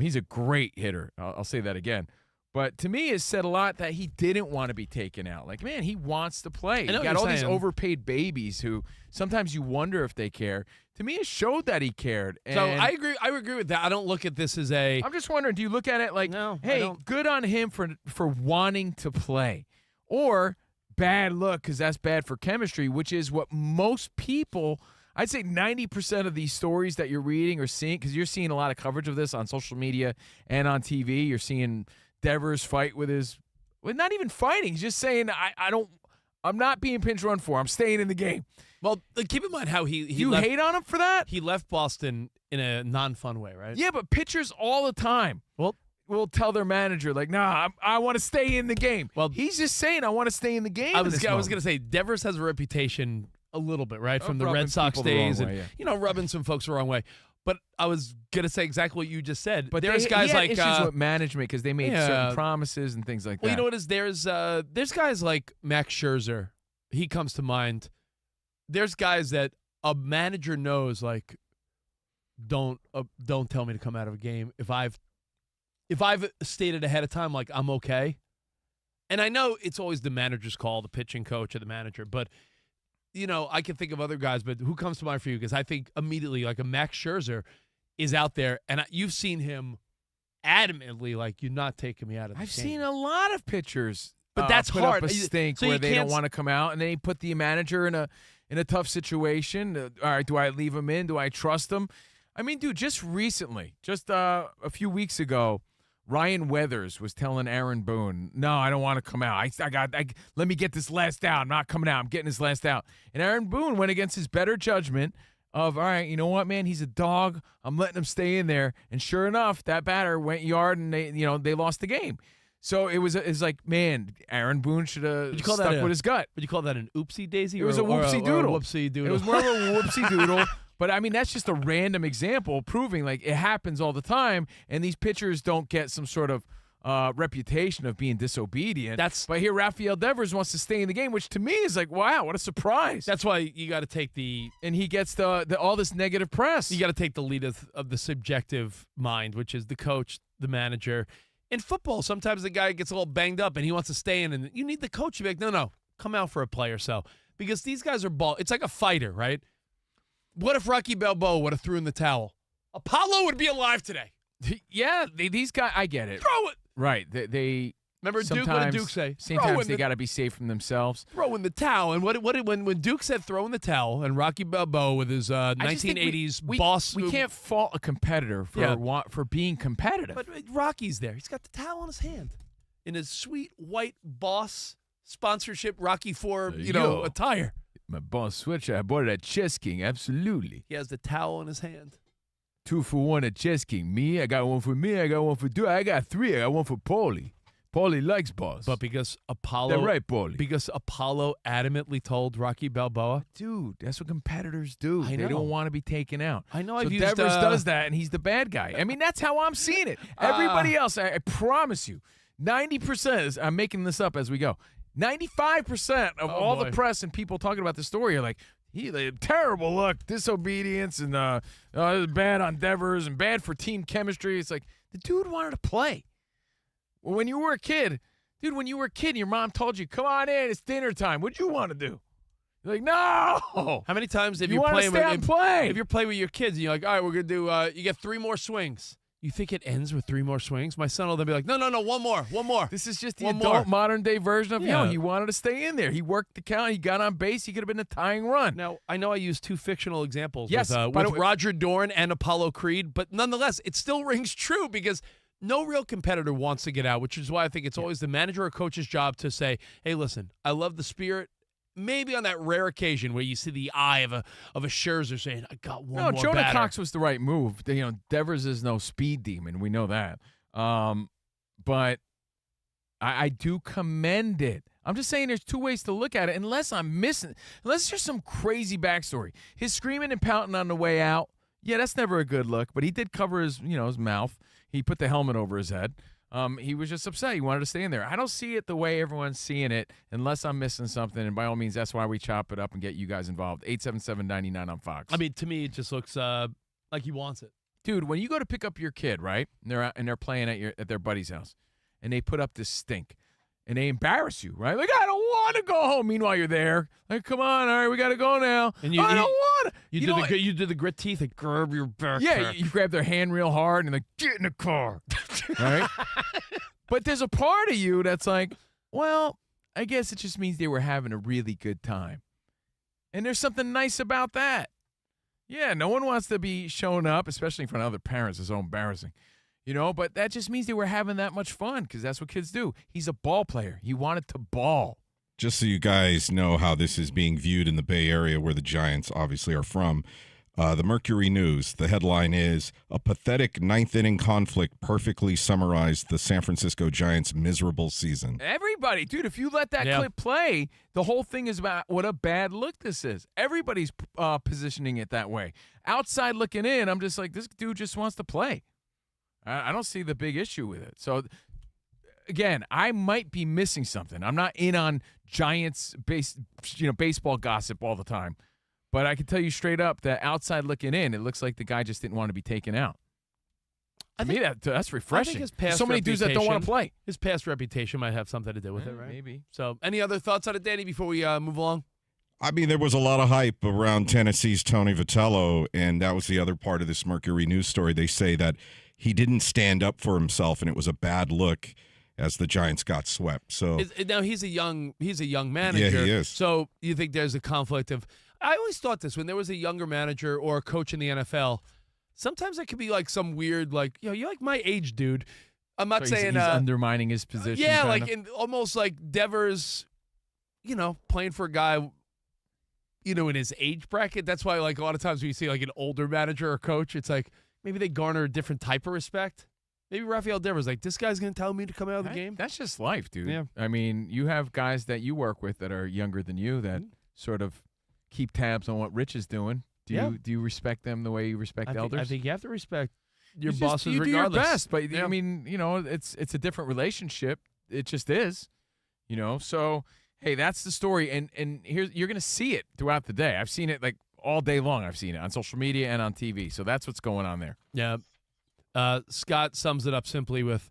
he's a great hitter. I'll say that again. But to me, it said a lot that he didn't want to be taken out. Like, man, he wants to play. You got all these overpaid babies who sometimes you wonder if they care. To me, it showed that he cared. And so I agree. I agree with that. I don't look at this as a. I'm just wondering, do you look at it like, hey, good on him for wanting to play, or bad look because that's bad for chemistry, which is what most people. I'd say 90% of these stories that you're reading or seeing, because you're seeing a lot of coverage of this on social media and on TV. You're seeing Devers fight with not even fighting. He's just saying, I'm not being pinch run for. I'm staying in the game. Well, keep in mind how he you left, hate on him for that? He left Boston in a non-fun way, right? Yeah, but pitchers all the time will tell their manager, like, nah, I want to stay in the game. Well, he's just saying, I want to stay in the game. I was going to say, Devers has a reputation a little bit, right, from the Red Sox days, and rubbing some folks the wrong way. But I was going to say exactly what you just said. But there's guys he had like issues with management because they made certain promises and things like that. Well, you know what is there's guys like Max Scherzer. He comes to mind. There's guys that a manager knows, like, don't tell me to come out of a game if I've stated ahead of time, like, I'm okay. And I know it's always the manager's call, the pitching coach or the manager, but you know, I can think of other guys, but who comes to mind for you? Because I think immediately, like, a Max Scherzer is out there, and you've seen him adamantly, like, you're not taking me out of the game. I've seen a lot of pitchers, but that's put hard. Up a stink where they don't want to come out, and they put the manager in a tough situation. All right, do I leave him in? Do I trust him? I mean, dude, just recently, a few weeks ago, Ryan Weathers was telling Aaron Boone, no, I don't want to come out. Let me get this last out. I'm not coming out. I'm getting this last out. And Aaron Boone went against his better judgment of, all right, you know what, man? He's a dog. I'm letting him stay in there. And sure enough, that batter went yard, and they lost the game. So it was like, man, Aaron Boone should have stuck with his gut. Would you call that an oopsie daisy? It was a whoopsie doodle. Whoopsie doodle. It was more of a whoopsie doodle. But, I mean, that's just a random example proving, like, it happens all the time, and these pitchers don't get some sort of reputation of being disobedient. But here Rafael Devers wants to stay in the game, which to me is like, wow, what a surprise. That's why you got to take and he gets all this negative press. You got to take the lead of the subjective mind, which is the coach, the manager. In football, sometimes the guy gets a little banged up, and he wants to stay in, and you need the coach to be like, no, come out for a play or so. Because these guys are it's like a fighter, right? What if Rocky Balboa would have threw in the towel? Apollo would be alive today. Yeah, these guys, I get it. Throw it. Right. They remember Duke. What did Duke say? Sometimes they got to be safe from themselves. Throw in the towel. And when Duke said throw in the towel, and Rocky Balboa with his 1980s boss. We can't fault a competitor for being competitive. But Rocky's there. He's got the towel in his hand, in his sweet white boss sponsorship Rocky IV, attire. My boss switcher, I bought it at Chess King, absolutely. He has the towel in his hand. 2 for 1 at Chess King. Me, I got one for me, I got one for Duke, I got 3, I got one for Paulie. Paulie likes boss. But because Apollo... They're right, Paulie. Because Apollo adamantly told Rocky Balboa... Dude, that's what competitors do. I know. They don't want to be taken out. I know. So Devers does that, and he's the bad guy. I mean, that's how I'm seeing it. Everybody else, I promise you, 90%, I'm making this up as we go, 95% of all the press and people talking about the story are like, terrible look, disobedience, and bad on Devers and bad for team chemistry. It's like, the dude wanted to play. When you were a kid, Dude, when you were a kid, your mom told you, come on in, it's dinner time. What'd you want to do? You're like, no. How many times have you want to stay out and play? If you're playing with your kids and you're like, all right, we're going to do, you get 3 more swings. You think it ends with 3 more swings? My son will then be like, no, one more. This is just the adult modern-day version of, he wanted to stay in there. He worked the count. He got on base. He could have been a tying run. Now, I know I used 2 fictional examples with Roger Dorn and Apollo Creed, but nonetheless, it still rings true because no real competitor wants to get out, which is why I think it's always the manager or coach's job to say, hey, listen, I love the spirit. Maybe on that rare occasion where you see the eye of a Scherzer saying, I got one more Jonah batter. Cox was the right move. Devers is no speed demon. We know that. But I do commend it. I'm just saying there's 2 ways to look at it, unless there's some crazy backstory. His screaming and pouting on the way out, that's never a good look, but he did cover his mouth. He put the helmet over his head. He was just upset. He wanted to stay in there. I don't see it the way everyone's seeing it unless I'm missing something, and by all means, that's why we chop it up and get you guys involved. 877-99 on Fox. I mean, to me, it just looks like he wants it. Dude, when you go to pick up your kid, right, and they're playing at their buddy's house, and they put up this stink, and they embarrass you, right? Like, I don't want to go home. Meanwhile, you're there. Like, come on, all right, we got to go now. And I don't want to. You did the grit teeth and grab your back. Yeah, you grab their hand real hard and like, get in the car. Right? But there's a part of you that's like, well, I guess it just means they were having a really good time. And there's something nice about that. Yeah, no one wants to be shown up, especially in front of other parents. It's so embarrassing. But that just means they were having that much fun because that's what kids do. He's a ball player. He wanted to ball. Just so you guys know how this is being viewed in the Bay Area where the Giants obviously are from, the Mercury News, the headline is, a pathetic 9th-inning conflict perfectly summarized the San Francisco Giants' miserable season. Everybody, dude, if you let that clip play, the whole thing is about what a bad look this is. Everybody's positioning it that way. Outside looking in, I'm just like, this dude just wants to play. I don't see the big issue with it. So, again, I might be missing something. I'm not in on Giants baseball gossip all the time. But I can tell you straight up that outside looking in, it looks like the guy just didn't want to be taken out. To me, that's refreshing. I think his past so many dudes that don't want to play. His past reputation might have something to do with it, right? Maybe. So, any other thoughts on it, Danny, before we move along? I mean, there was a lot of hype around Tennessee's Tony Vitello, and that was the other part of this Mercury News story. They say that he didn't stand up for himself, and it was a bad look as the Giants got swept. So now he's a young manager. Yeah, he is. So you think there's a conflict of? I always thought this when there was a younger manager or a coach in the NFL. Sometimes it could be like some weird, like, you're like my age, dude. I'm not saying he's undermining his position. Yeah, like almost like Devers, playing for a guy, in his age bracket. That's why, like, a lot of times when you see like an older manager or coach, it's like maybe they garner a different type of respect. Maybe Rafael Devers, like, this guy's going to tell me to come out of the game. That's just life, dude. Yeah. I mean, you have guys that you work with that are younger than you that sort of keep tabs on what Rich is doing. Do you respect them the way you respect elders? I think you have to respect your bosses bosses regardless. You do your best, but yeah. I mean, it's a different relationship. It just is, So, hey, that's the story, and here's you're going to see it throughout the day. I've seen it like all day long. I've seen it on social media and on TV. So that's what's going on there. Yeah. Scott sums it up simply with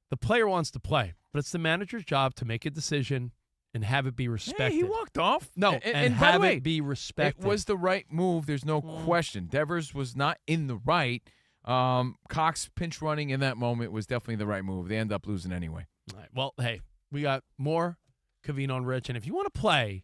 the player wants to play, but it's the manager's job to make a decision and have it be respected. Hey, he walked off. No, and by the have way, it be respected. It was the right move. There's no question. Devers was not in the right. Cox pinch running in that moment was definitely the right move. They end up losing anyway. All right. Well, hey, we got more Covino and Rich, and if you want to play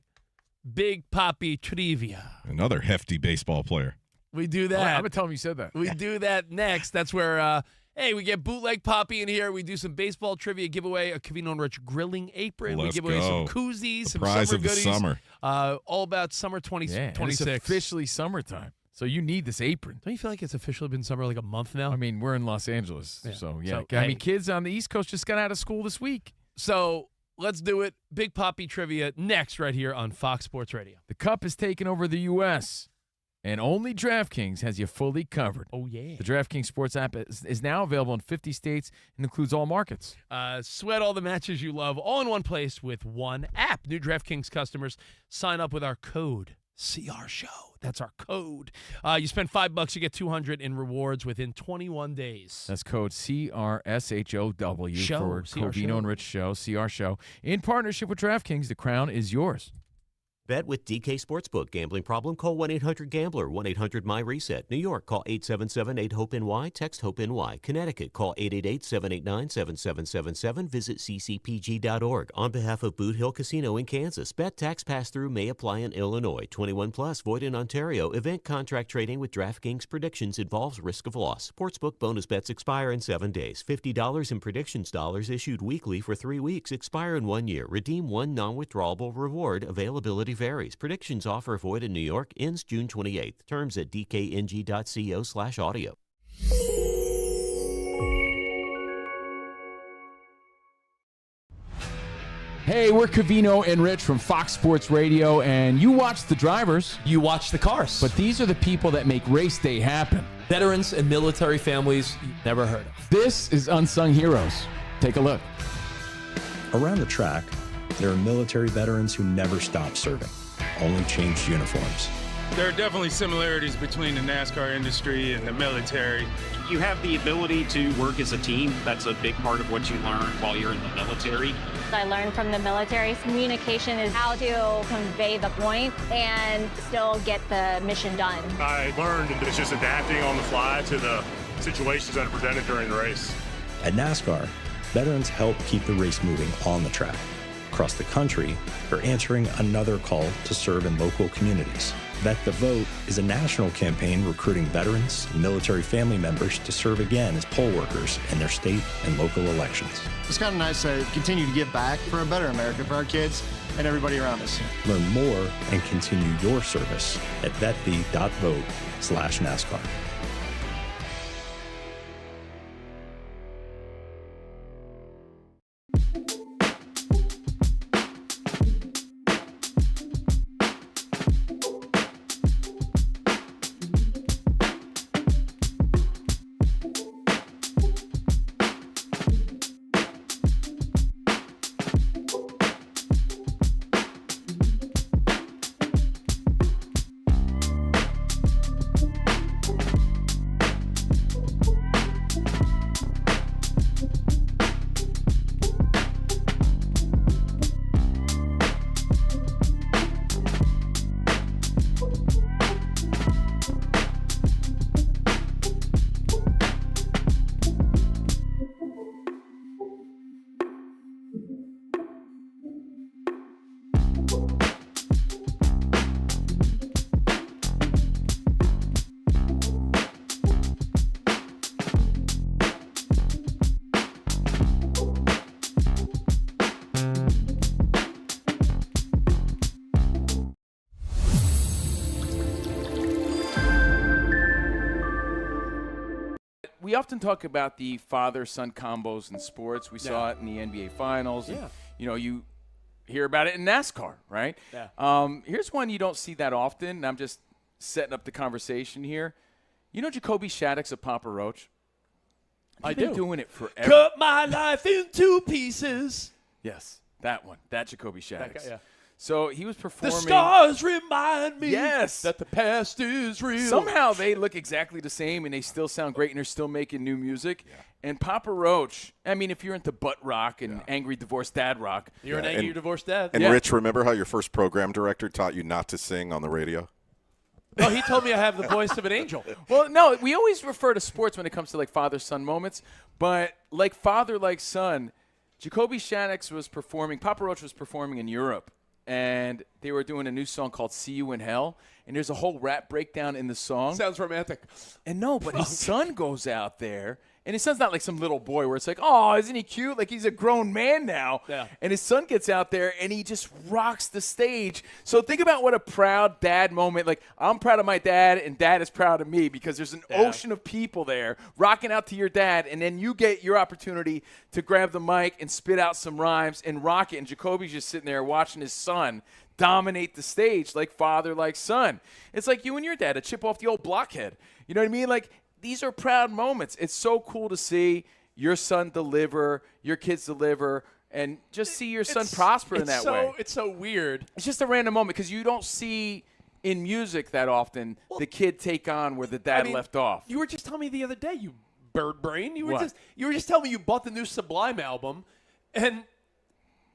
Big Papi Trivia, another hefty baseball player, we do that. I'm gonna tell him you said that. We do that next. That's where. Hey, we get bootleg Papi in here. We do some baseball trivia, give away a Covino and Rich grilling apron. Let's we give away go. some koozies, some prize summer of the goodies. summer. All about summer 26. It's officially summertime. So you need this apron. Don't you feel like it's officially been summer like a month now? I mean, we're in Los Angeles. Yeah. So, yeah. So, kids on the East Coast just got out of school this week. So let's do it. Big Papi Trivia next right here on Fox Sports Radio. The Cup is taking over the U.S., and only DraftKings has you fully covered. Oh, yeah. The DraftKings Sports app is now available in 50 states and includes all markets. Sweat all the matches you love all in one place with one app. New DraftKings customers sign up with our code CR Show. That's our code. You spend $5, you get $200 in rewards within 21 days. That's code CRSHOW Show, for CR Covino Show. and Rich Show, CR Show. In partnership with DraftKings, the crown is yours. Bet with DK Sportsbook. Gambling problem? Call 1-800-GAMBLER. 1-800-MY-RESET. New York, call 877-8-HOPE-NY. Text HOPE-NY. Connecticut, call 888-789-7777. Visit ccpg.org. On behalf of Boot Hill Casino in Kansas, bet tax pass-through may apply in Illinois. 21 plus, void in Ontario. Event contract trading with DraftKings predictions involves risk of loss. Sportsbook bonus bets expire in 7 days. $50 in predictions dollars issued weekly for 3 weeks. Expire in 1 year. Redeem one non-withdrawable reward. Availability varies. Predictions offer void in New York. Ends June 28th. Terms at dkng.co/audio. Hey, we're Covino and Rich from Fox Sports Radio, and you watch the drivers. You watch the cars. But these are the people that make race day happen. Veterans and military families you've never heard of. This is Unsung Heroes. Take a look. Around the track, there are military veterans who never stopped serving, only changed uniforms. There are definitely similarities between the NASCAR industry and the military. You have the ability to work as a team. That's a big part of what you learn while you're in the military. I learned from the military, communication is how to convey the point and still get the mission done. I learned that it's just adapting on the fly to the situations that are presented during the race. At NASCAR, veterans help keep the race moving on the track. Across the country, they're answering another call to serve in local communities. Vet the Vote is a national campaign recruiting veterans and military family members to serve again as poll workers in their state and local elections. It's kind of nice to continue to give back for a better America for our kids and everybody around us. Learn more and continue your service at vetthee.vote/NASCAR. We often talk about the father-son combos in sports. We saw it in the NBA Finals. Yeah. And, you hear about it in NASCAR, right? Yeah. Here's one you don't see that often, and I'm just setting up the conversation here. You know Jacoby Shaddix of Papa Roach? He's been doing it forever. Cut my life into pieces. Yes, that one. That Jacoby Shaddix. That guy, yeah. So he was performing. The stars remind me Yes. that the past is real. Somehow they look exactly the same, and they still sound great, and they're still making new music. Yeah. And Papa Roach, I mean, if you're into butt rock and angry divorced dad rock. You're an angry divorced dad. And Rich, remember how your first program director taught you not to sing on the radio? No, he told me I have the voice of an angel. Well, no, we always refer to sports when it comes to, like, father-son moments. But like father, like son, Jacoby Shaddix was performing, Papa Roach was performing in Europe. And they were doing a new song called See You in Hell. And there's a whole rap breakdown in the song. Sounds romantic. And no, but his son goes out there. And his son's not like some little boy where it's like, oh, isn't he cute? Like, he's a grown man now. Yeah. And his son gets out there, and he just rocks the stage. So think about what a proud dad moment. Like, I'm proud of my dad, and dad is proud of me because there's an ocean of people there rocking out to your dad. And then you get your opportunity to grab the mic and spit out some rhymes and rock it. And Jacoby's just sitting there watching his son dominate the stage like father, like son. It's like you and your dad, a chip off the old blockhead. You know what I mean? Like, these are proud moments. It's so cool to see your son deliver, your kids deliver, and just see your son prosper in that way. It's so weird. It's just a random moment because you don't see in music that often the kid take on where the dad left off. You were just telling me the other day, you bird brain. You were What? just telling me you bought the new Sublime album, and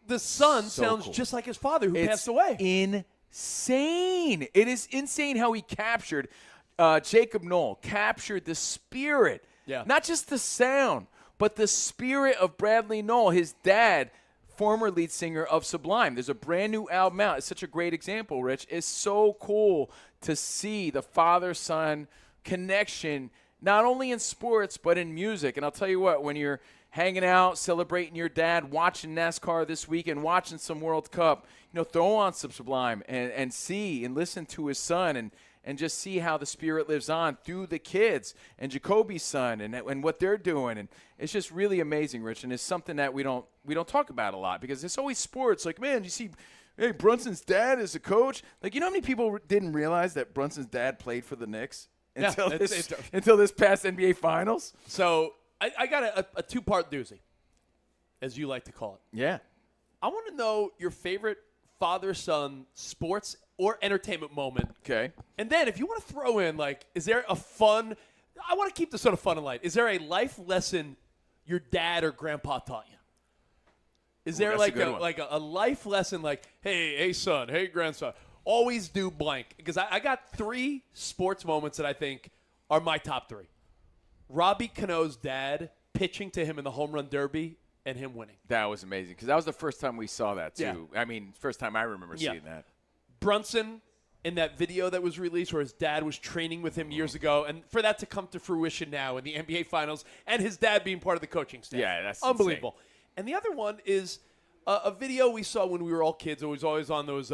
the son sounds cool. just like his father who It's passed away. insane. It is insane how he captured Jacob Noll, captured the spirit, not just the sound, but the spirit of Bradley Noll, his dad, former lead singer of Sublime. There's a brand new album out. It's such a great example, Rich. It's so cool to see the father-son connection, not only in sports, but in music. And I'll tell you what, when you're hanging out, celebrating your dad, watching NASCAR this weekend, watching some World Cup, throw on some Sublime and see and listen to his son and just see how the spirit lives on through the kids and Jacoby's son and what they're doing. And it's just really amazing, Rich. And it's something that we don't talk about a lot because it's always sports. Like, man, you see, hey, Brunson's dad is a coach. Like, you know how many people didn't realize that Brunson's dad played for the Knicks until this past NBA Finals? So I got a two-part doozy, as you like to call it. Yeah. I want to know your favorite father-son sports or entertainment moment. Okay. And then if you want to throw in, like, is there a fun – I want to keep this sort of fun and light. Is there a life lesson your dad or grandpa taught you? Is there like a life lesson like, hey, son, hey, grandson, always do blank? Because I got 3 sports moments that I think are my top 3. Robbie Cano's dad pitching to him in the home run derby and him winning. That was amazing because that was the first time we saw that, too. Yeah. I mean, first time I remember seeing that. Brunson in that video that was released where his dad was training with him years ago, and for that to come to fruition now in the NBA Finals and his dad being part of the coaching staff. Yeah, that's unbelievable. insane. And the other one is a video we saw when we were all kids. It was always on those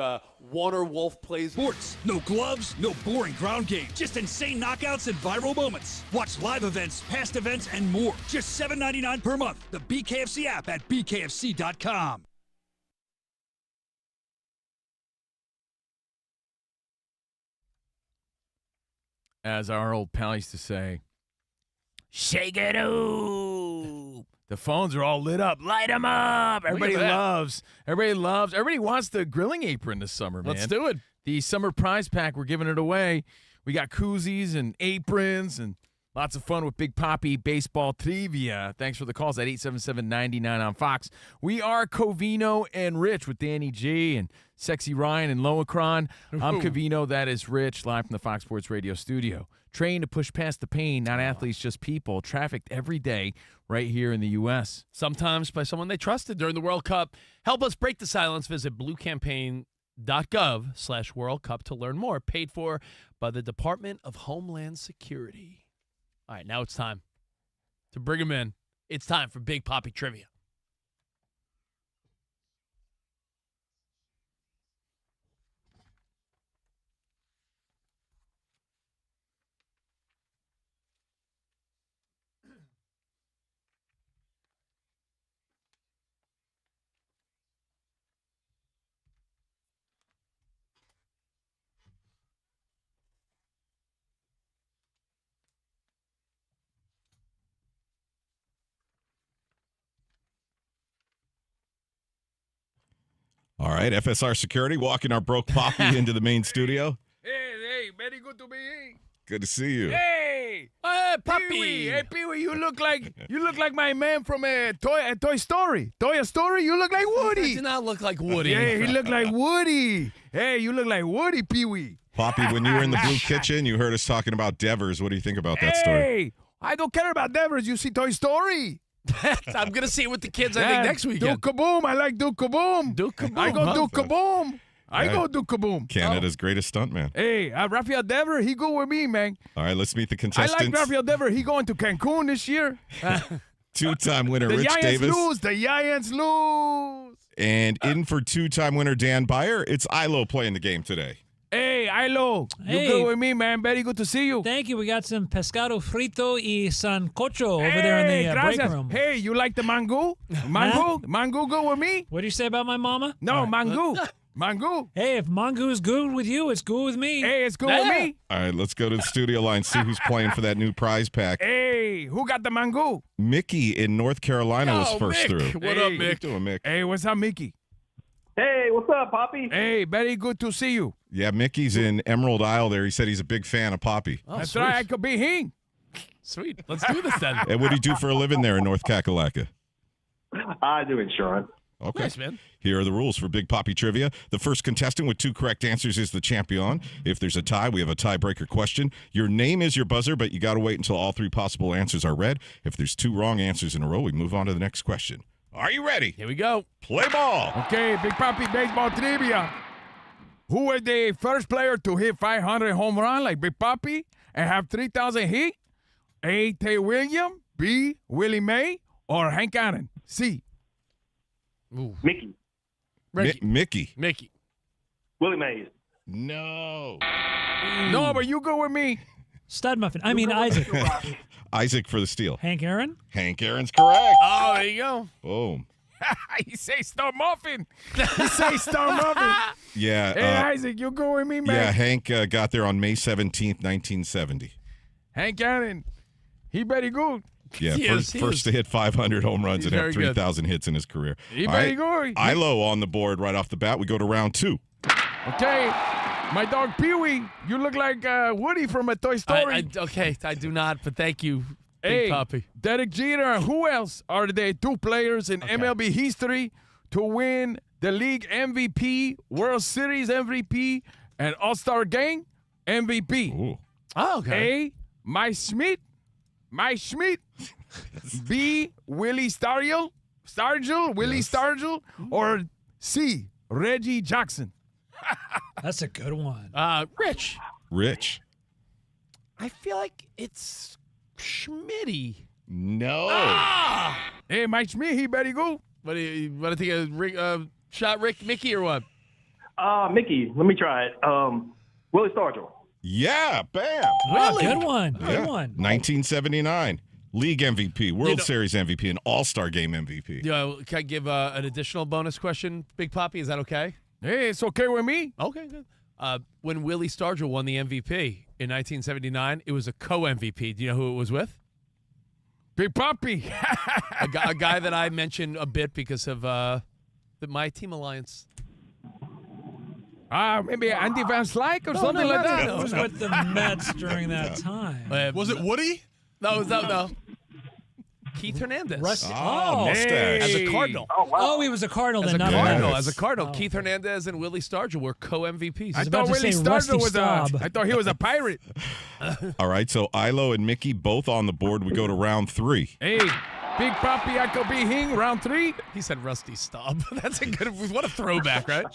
Warner Wolf plays. Sports, no gloves, no boring ground game. Just insane knockouts and viral moments. Watch live events, past events, and more. Just $7.99 per month. The BKFC app at bkfc.com. As our old pal used to say, shake it ooh. The phones are all lit up. Light them up. Everybody loves. Everybody wants the grilling apron this summer, man. Let's do it. The summer prize pack, we're giving it away. We got koozies and aprons and lots of fun with Big Papi Baseball Trivia. Thanks for the calls at 877-99 on Fox. We are Covino and Rich with Danny G and Sexy Ryan and Loacron. I'm Covino. That is Rich, live from the Fox Sports Radio studio. Trained to push past the pain, not athletes, just people. Trafficked every day right here in the U.S. Sometimes by someone they trusted during the World Cup. Help us break the silence. Visit bluecampaign.gov/World Cup to learn more. Paid for by the Department of Homeland Security. All right, now it's time to bring him in. It's time for Big Papi Trivia. All right, FSR Security walking our broke Papi into the main studio. Hey, very good to be here. Good to see you. Hey, Papi. Hey, Pee-wee, you look like my man from Toy Story. Toy Story, you look like Woody. He does not look like Woody. Yeah, he look like Woody. Hey, you look like Woody, Pee-wee. Papi, when you were in the Blue Kitchen, you heard us talking about Devers. What do you think about that story? Hey, I don't care about Devers. You see Toy Story. I'm going to see it with the kids, I think, next weekend. Duke Kaboom. I like Duke Kaboom. Duke Kaboom. I go Duke Kaboom. Yeah. I go Duke Kaboom. Canada's greatest stuntman. Hey, Rafael Devers, he go with me, man. All right, let's meet the I contestants. like Rafael Devers. He going to Cancun this year. Two-time winner The Rich Giants Davis. lose. The Giants lose. And in for two-time winner Dan Byer, it's Ilo playing the game today. Hey, Ilo. Hey. You good with me, man. Very good to see you. Thank you. We got some pescado frito y sancocho over there in the break room. Hey, you like the mango? Mango? Mango go with me? What do you say about my mama? No, mango. Mango. Hey, if mango is good with you, it's good with me. Hey, it's good with me. All right, let's go to the studio line, see who's playing for that new prize pack. Hey, who got the mango? Mickey in North Carolina was first Mick. through. What up, Mick? How you doing, Mick? Hey, what's up, Mickey? Hey, what's up, Papi? Hey, very good to see you. Yeah, Mickey's in Emerald Isle there. He said he's a big fan of Papi. Oh, that's right. I could be him. Sweet. Let's do this then. And what do you do for a living there in North Kakalaka? I do insurance. Okay. Nice, man. Here are the rules for Big Papi Trivia. The first contestant with 2 correct answers is the champion. If there's a tie, we have a tiebreaker question. Your name is your buzzer, but you got to wait until all 3 possible answers are read. If there's 2 wrong answers in a row, we move on to the next question. Are you ready? Here we go. Play ball. Okay, Big Papi baseball trivia. Who was the first player to hit 500 home run like Big Papi and have 3,000 hit? A. Tay Williams, B. Willie May, or Hank Aaron? C. Mickey. Mickey. Willie Mays. No. No, but you go with me. Stud Muffin. I mean, Isaac. Isaac for the steal. Hank Aaron? Hank Aaron's correct. Oh, there you go. Boom. He say Star Muffin. He say Star Muffin. Yeah. Hey, Isaac, you go with me, man. Yeah, Hank got there on May 17th, 1970. Hank Aaron, he very good. Yeah, first to hit 500 home runs and have 3,000 hits in his career. He very good. Ilo on the board right off the bat. We go to round 2. Okay, my dog Pee-wee, you look like Woody from a Toy Story. I do not, but thank you, Big Papi. Derek Jeter, and who else are the 2 players in MLB history to win the league MVP, World Series MVP, and All-Star Game MVP? Ooh. Oh, okay. A. Mike Schmidt. B. Willie Stargell, or C. Reggie Jackson. That's a good one. Rich. I feel like it's Schmitty. No. Hey, Mike Schmidt, he better go. What do you think? Shot Mickey or what? Mickey. Let me try it. Willie Stargell. Yeah, bam. Really? Good one. Yeah. Good one. 1979. League MVP, World Series MVP, and All-Star Game MVP. Yeah, can I give an additional bonus question, Big Papi? Is that okay? Hey, it's okay with me. Okay, good. When Willie Stargell won the MVP in 1979, it was a co-MVP. Do you know who it was with? Big Papi. a guy that I mentioned a bit because of my team alliance. Maybe Andy Van Slyke or something like that. It was with the Mets during that time. Was it Woody? No. Keith Hernandez. Mustache. As a Cardinal. Oh, he was a Cardinal then, not As a Cardinal, Keith Hernandez and Willie Stargell were co-MVPs. I thought Willie Stargell was I thought he was a pirate. All right, so Ilo and Mickey both on the board. We go to round 3. Hey, Big Papi, I could be hing, round 3. He said Rusty Staub. That's a good. What a throwback, right?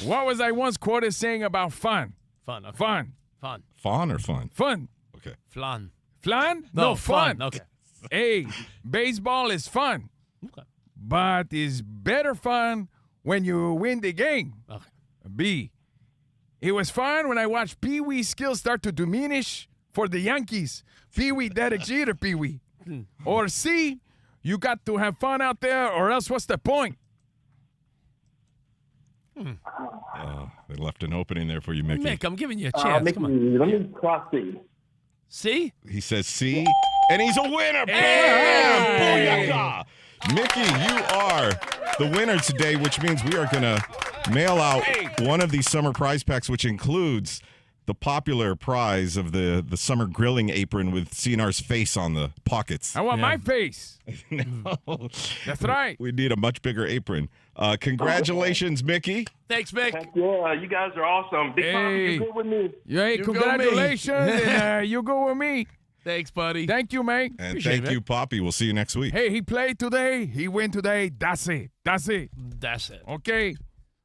What was I once quoted saying about fun? Fun. Okay. Fun. Fawn or fun? Fun. Okay. Flan. Flan? No, fun. Okay. A, baseball is fun. Okay. But it's better fun when you win the game. Okay. B, it was fun when I watched Pee-wee's skills start to diminish for the Yankees. Pee-wee, Derek Jeter, Pee-wee. Or C, you got to have fun out there or else what's the point? They left an opening there for you, Mickey. Mick, I'm giving you a chance. Mickey, Come on. let me cross C. C? He says C, and he's a winner. Hey! Booyaka! Mickey, you are the winner today, which means we are going to mail out one of these summer prize packs, which includes the popular prize of the summer grilling apron with CNR's face on the pockets. I want my face. No. That's right. We need a much bigger apron. Congratulations, Mickey. Thanks, Mick. Yeah, you guys are awesome. Big Papi, you're good with me. Hey, You go congratulations. And, you go with me. Thanks, buddy. Thank you, man. And Appreciate thank you, Papi. We'll see you next week. Hey, he played today. He win today. That's it. That's it. Okay.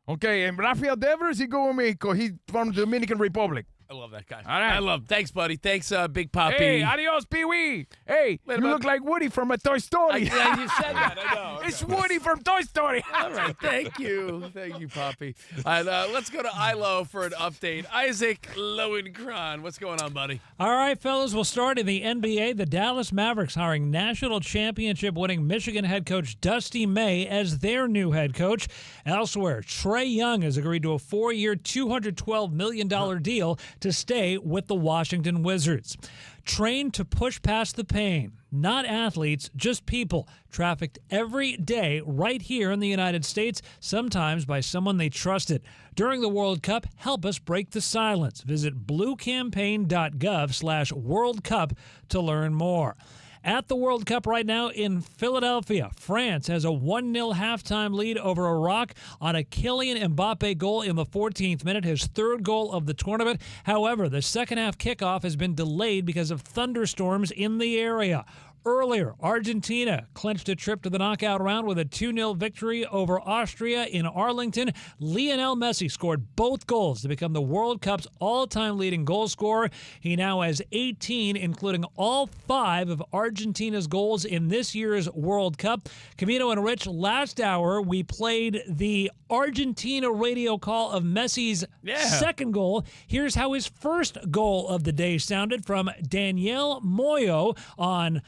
And Rafael Devers, he go with me because he's from the Dominican Republic. I love that guy. All right. I love. Thanks, buddy. Thanks, Big Papi. Hey, adios, Pee-wee. Hey, Wait, you look like Woody from a Toy Story. You said that. I know. It's Woody from Toy Story. All right. Thank you, Papi. And let's go to Ilo for an update. Isaac Lowenkron, what's going on, buddy? All right, fellas, we'll start in the NBA. The Dallas Mavericks hiring national championship-winning Michigan head coach Dusty May as their new head coach. Elsewhere, Trae Young has agreed to a 4-year, $212 million deal to stay with the Washington Wizards. Trained to push past the pain, not athletes, just people, trafficked every day right here in the United States, sometimes by someone they trusted. During the World Cup, help us break the silence. Visit bluecampaign.gov/World Cup to learn more. At the World Cup right now in Philadelphia, France has a 1-0 halftime lead over Iraq on a Kylian Mbappe goal in the 14th minute, his third goal of the tournament. However, the second half kickoff has been delayed because of thunderstorms in the area. Earlier, Argentina clinched a trip to the knockout round with a 2-0 victory over Austria in Arlington. Lionel Messi scored both goals to become the World Cup's all-time leading goal scorer. He now has 18, including all 5 of Argentina's goals in this year's World Cup. Covino and Rich, last hour we played the Argentina radio call of Messi's second goal. Here's how his first goal of the day sounded from Daniel Moyo on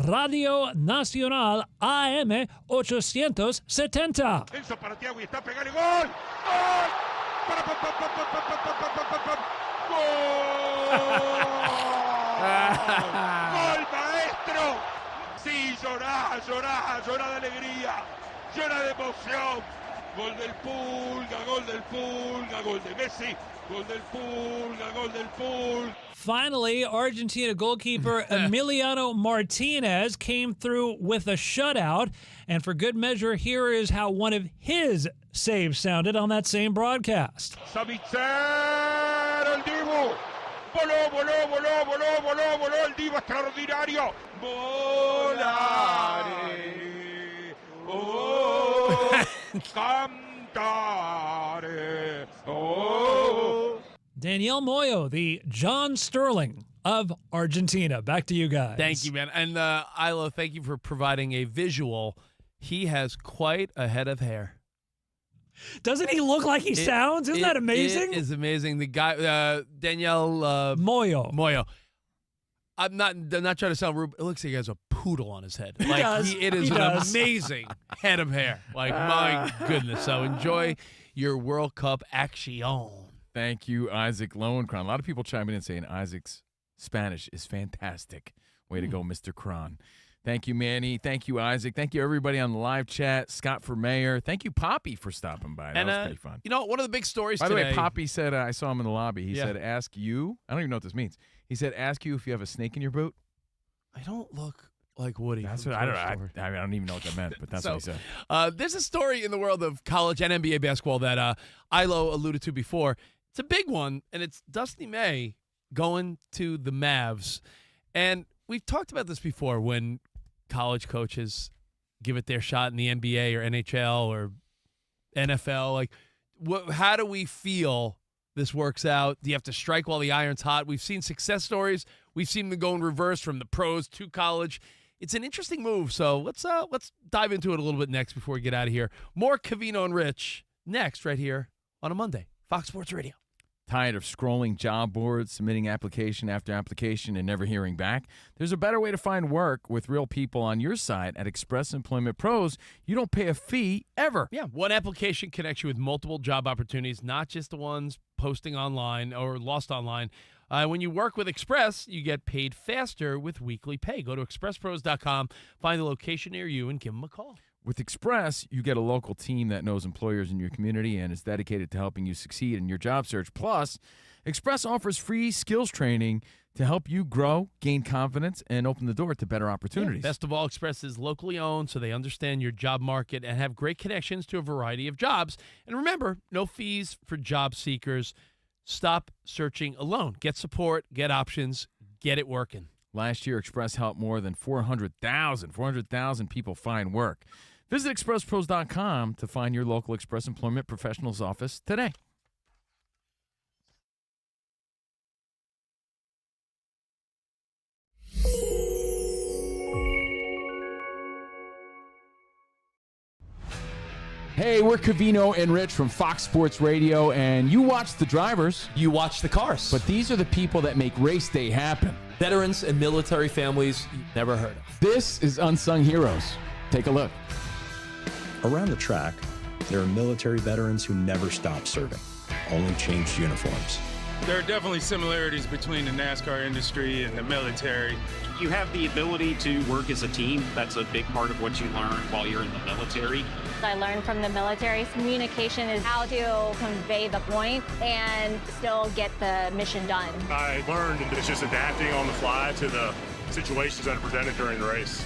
Radio Nacional AM 870. Enzo para Thiago y está pegando gol. ¡Gol! ¡Gol, maestro! Sí, llorá de alegría, llorá de emoción. Gol del Pulga, gol del Pulga, gol de Messi, gol del Pulga, gol del Pulga. Finally, Argentina goalkeeper Emiliano Martinez came through with a shutout. And for good measure, here is how one of his saves sounded on that same broadcast. Savitzer, el Divo. Voló el Divo extraordinario. Volare. Oh, cantare. Oh. Daniel Moyo, the John Sterling of Argentina. Back to you guys. Thank you, man. And Ilo, thank you for providing a visual. He has quite a head of hair. Doesn't he look like he sounds? Isn't that amazing? It is amazing. The guy, Daniel Moyo. I'm not trying to sound rude. It looks like he has a poodle on his head. It is an amazing head of hair. My goodness. So enjoy your World Cup action. Thank you, Isaac Lowenkron. A lot of people chiming in saying Isaac's Spanish is fantastic. Way to go, Mr. Cron. Thank you, Manny. Thank you, Isaac. Thank you, everybody on the live chat. Scott for mayor. Thank you, Papi, for stopping by. That was pretty fun. You know, one of the big stories By today. the way, Papi said, I saw him in the lobby. He said, ask you. I don't even know what this means. He said, ask you if you have a snake in your boot. I don't look like Woody. That's what I don't even know what that meant, but that's what he said. There's a story in the world of college and NBA basketball that Ilo alluded to before. It's a big one, and it's Dusty May going to the Mavs. And we've talked about this before when college coaches give it their shot in the NBA or NHL or NFL. How do we feel this works out? Do you have to strike while the iron's hot? We've seen success stories. We've seen them go in reverse from the pros to college. It's an interesting move, so let's dive into it a little bit next before we get out of here. More Covino and Rich next right here on a Monday. Fox Sports Radio. Tired of scrolling job boards, submitting application after application, and never hearing back? There's a better way to find work with real people on your side at Express Employment Pros. You don't pay a fee ever. Yeah, one application connects you with multiple job opportunities, not just the ones posting online or lost online. When you work with Express, you get paid faster with weekly pay. Go to expresspros.com, find the location near you, and give them a call. With Express, you get a local team that knows employers in your community and is dedicated to helping you succeed in your job search. Plus, Express offers free skills training to help you grow, gain confidence, and open the door to better opportunities. Yeah, best of all, Express is locally owned, so they understand your job market and have great connections to a variety of jobs. And remember, no fees for job seekers. Stop searching alone. Get support, get options, get it working. Last year, Express helped more than 400,000 people find work. Visit expresspros.com to find your local Express Employment Professionals office today. Hey, we're Covino and Rich from Fox Sports Radio, and you watch the drivers. You watch the cars. But these are the people that make race day happen. Veterans and military families you've never heard of. This is Unsung Heroes. Take a look. Around the track, there are military veterans who never stopped serving, only changed uniforms. There are definitely similarities between the NASCAR industry and the military. You have the ability to work as a team. That's a big part of what you learn while you're in the military. I learned from the military, communication is how to convey the point and still get the mission done. I learned that it's just adapting on the fly to the situations that are presented during the race.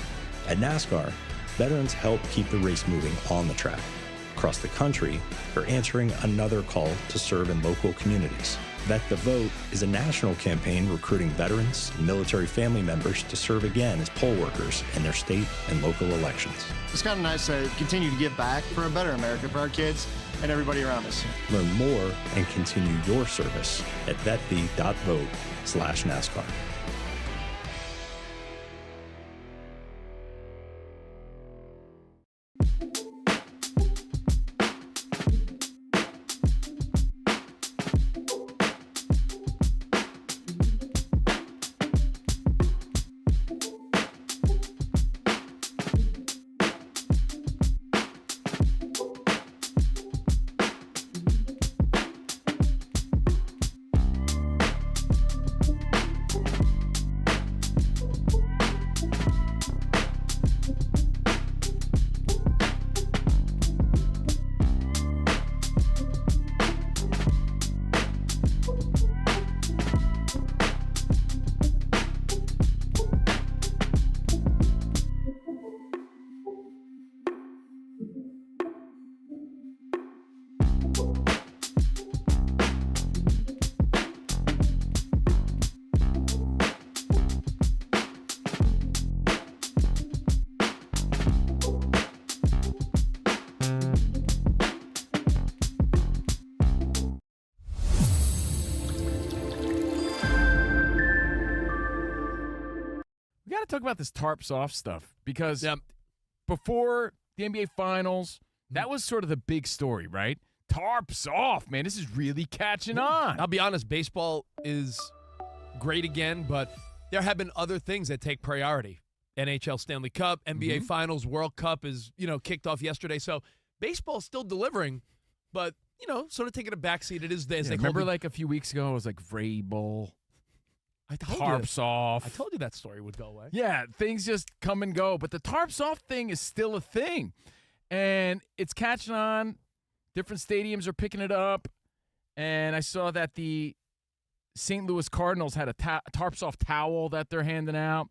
At NASCAR, veterans help keep the race moving on the track, across the country, or answering another call to serve in local communities. Vet the Vote is a national campaign recruiting veterans and military family members to serve again as poll workers in their state and local elections. It's kind of nice to continue to give back for a better America for our kids and everybody around us. Learn more and continue your service at vetv.vote/NASCAR. We got to talk about this tarps off stuff because before the NBA Finals, that was sort of the big story, right? Tarps off, man. This is really catching on. I'll be honest, baseball is great again, but there have been other things that take priority. NHL Stanley Cup, NBA Finals, World Cup is, kicked off yesterday. So baseball's still delivering, but, sort of taking a backseat. It is as they remember like a few weeks ago, it was like Vrabel. Tarps off. I told you that story would go away. Yeah, things just come and go. But the tarps off thing is still a thing. And it's catching on. Different stadiums are picking it up. And I saw that the St. Louis Cardinals had a tarps off towel that they're handing out.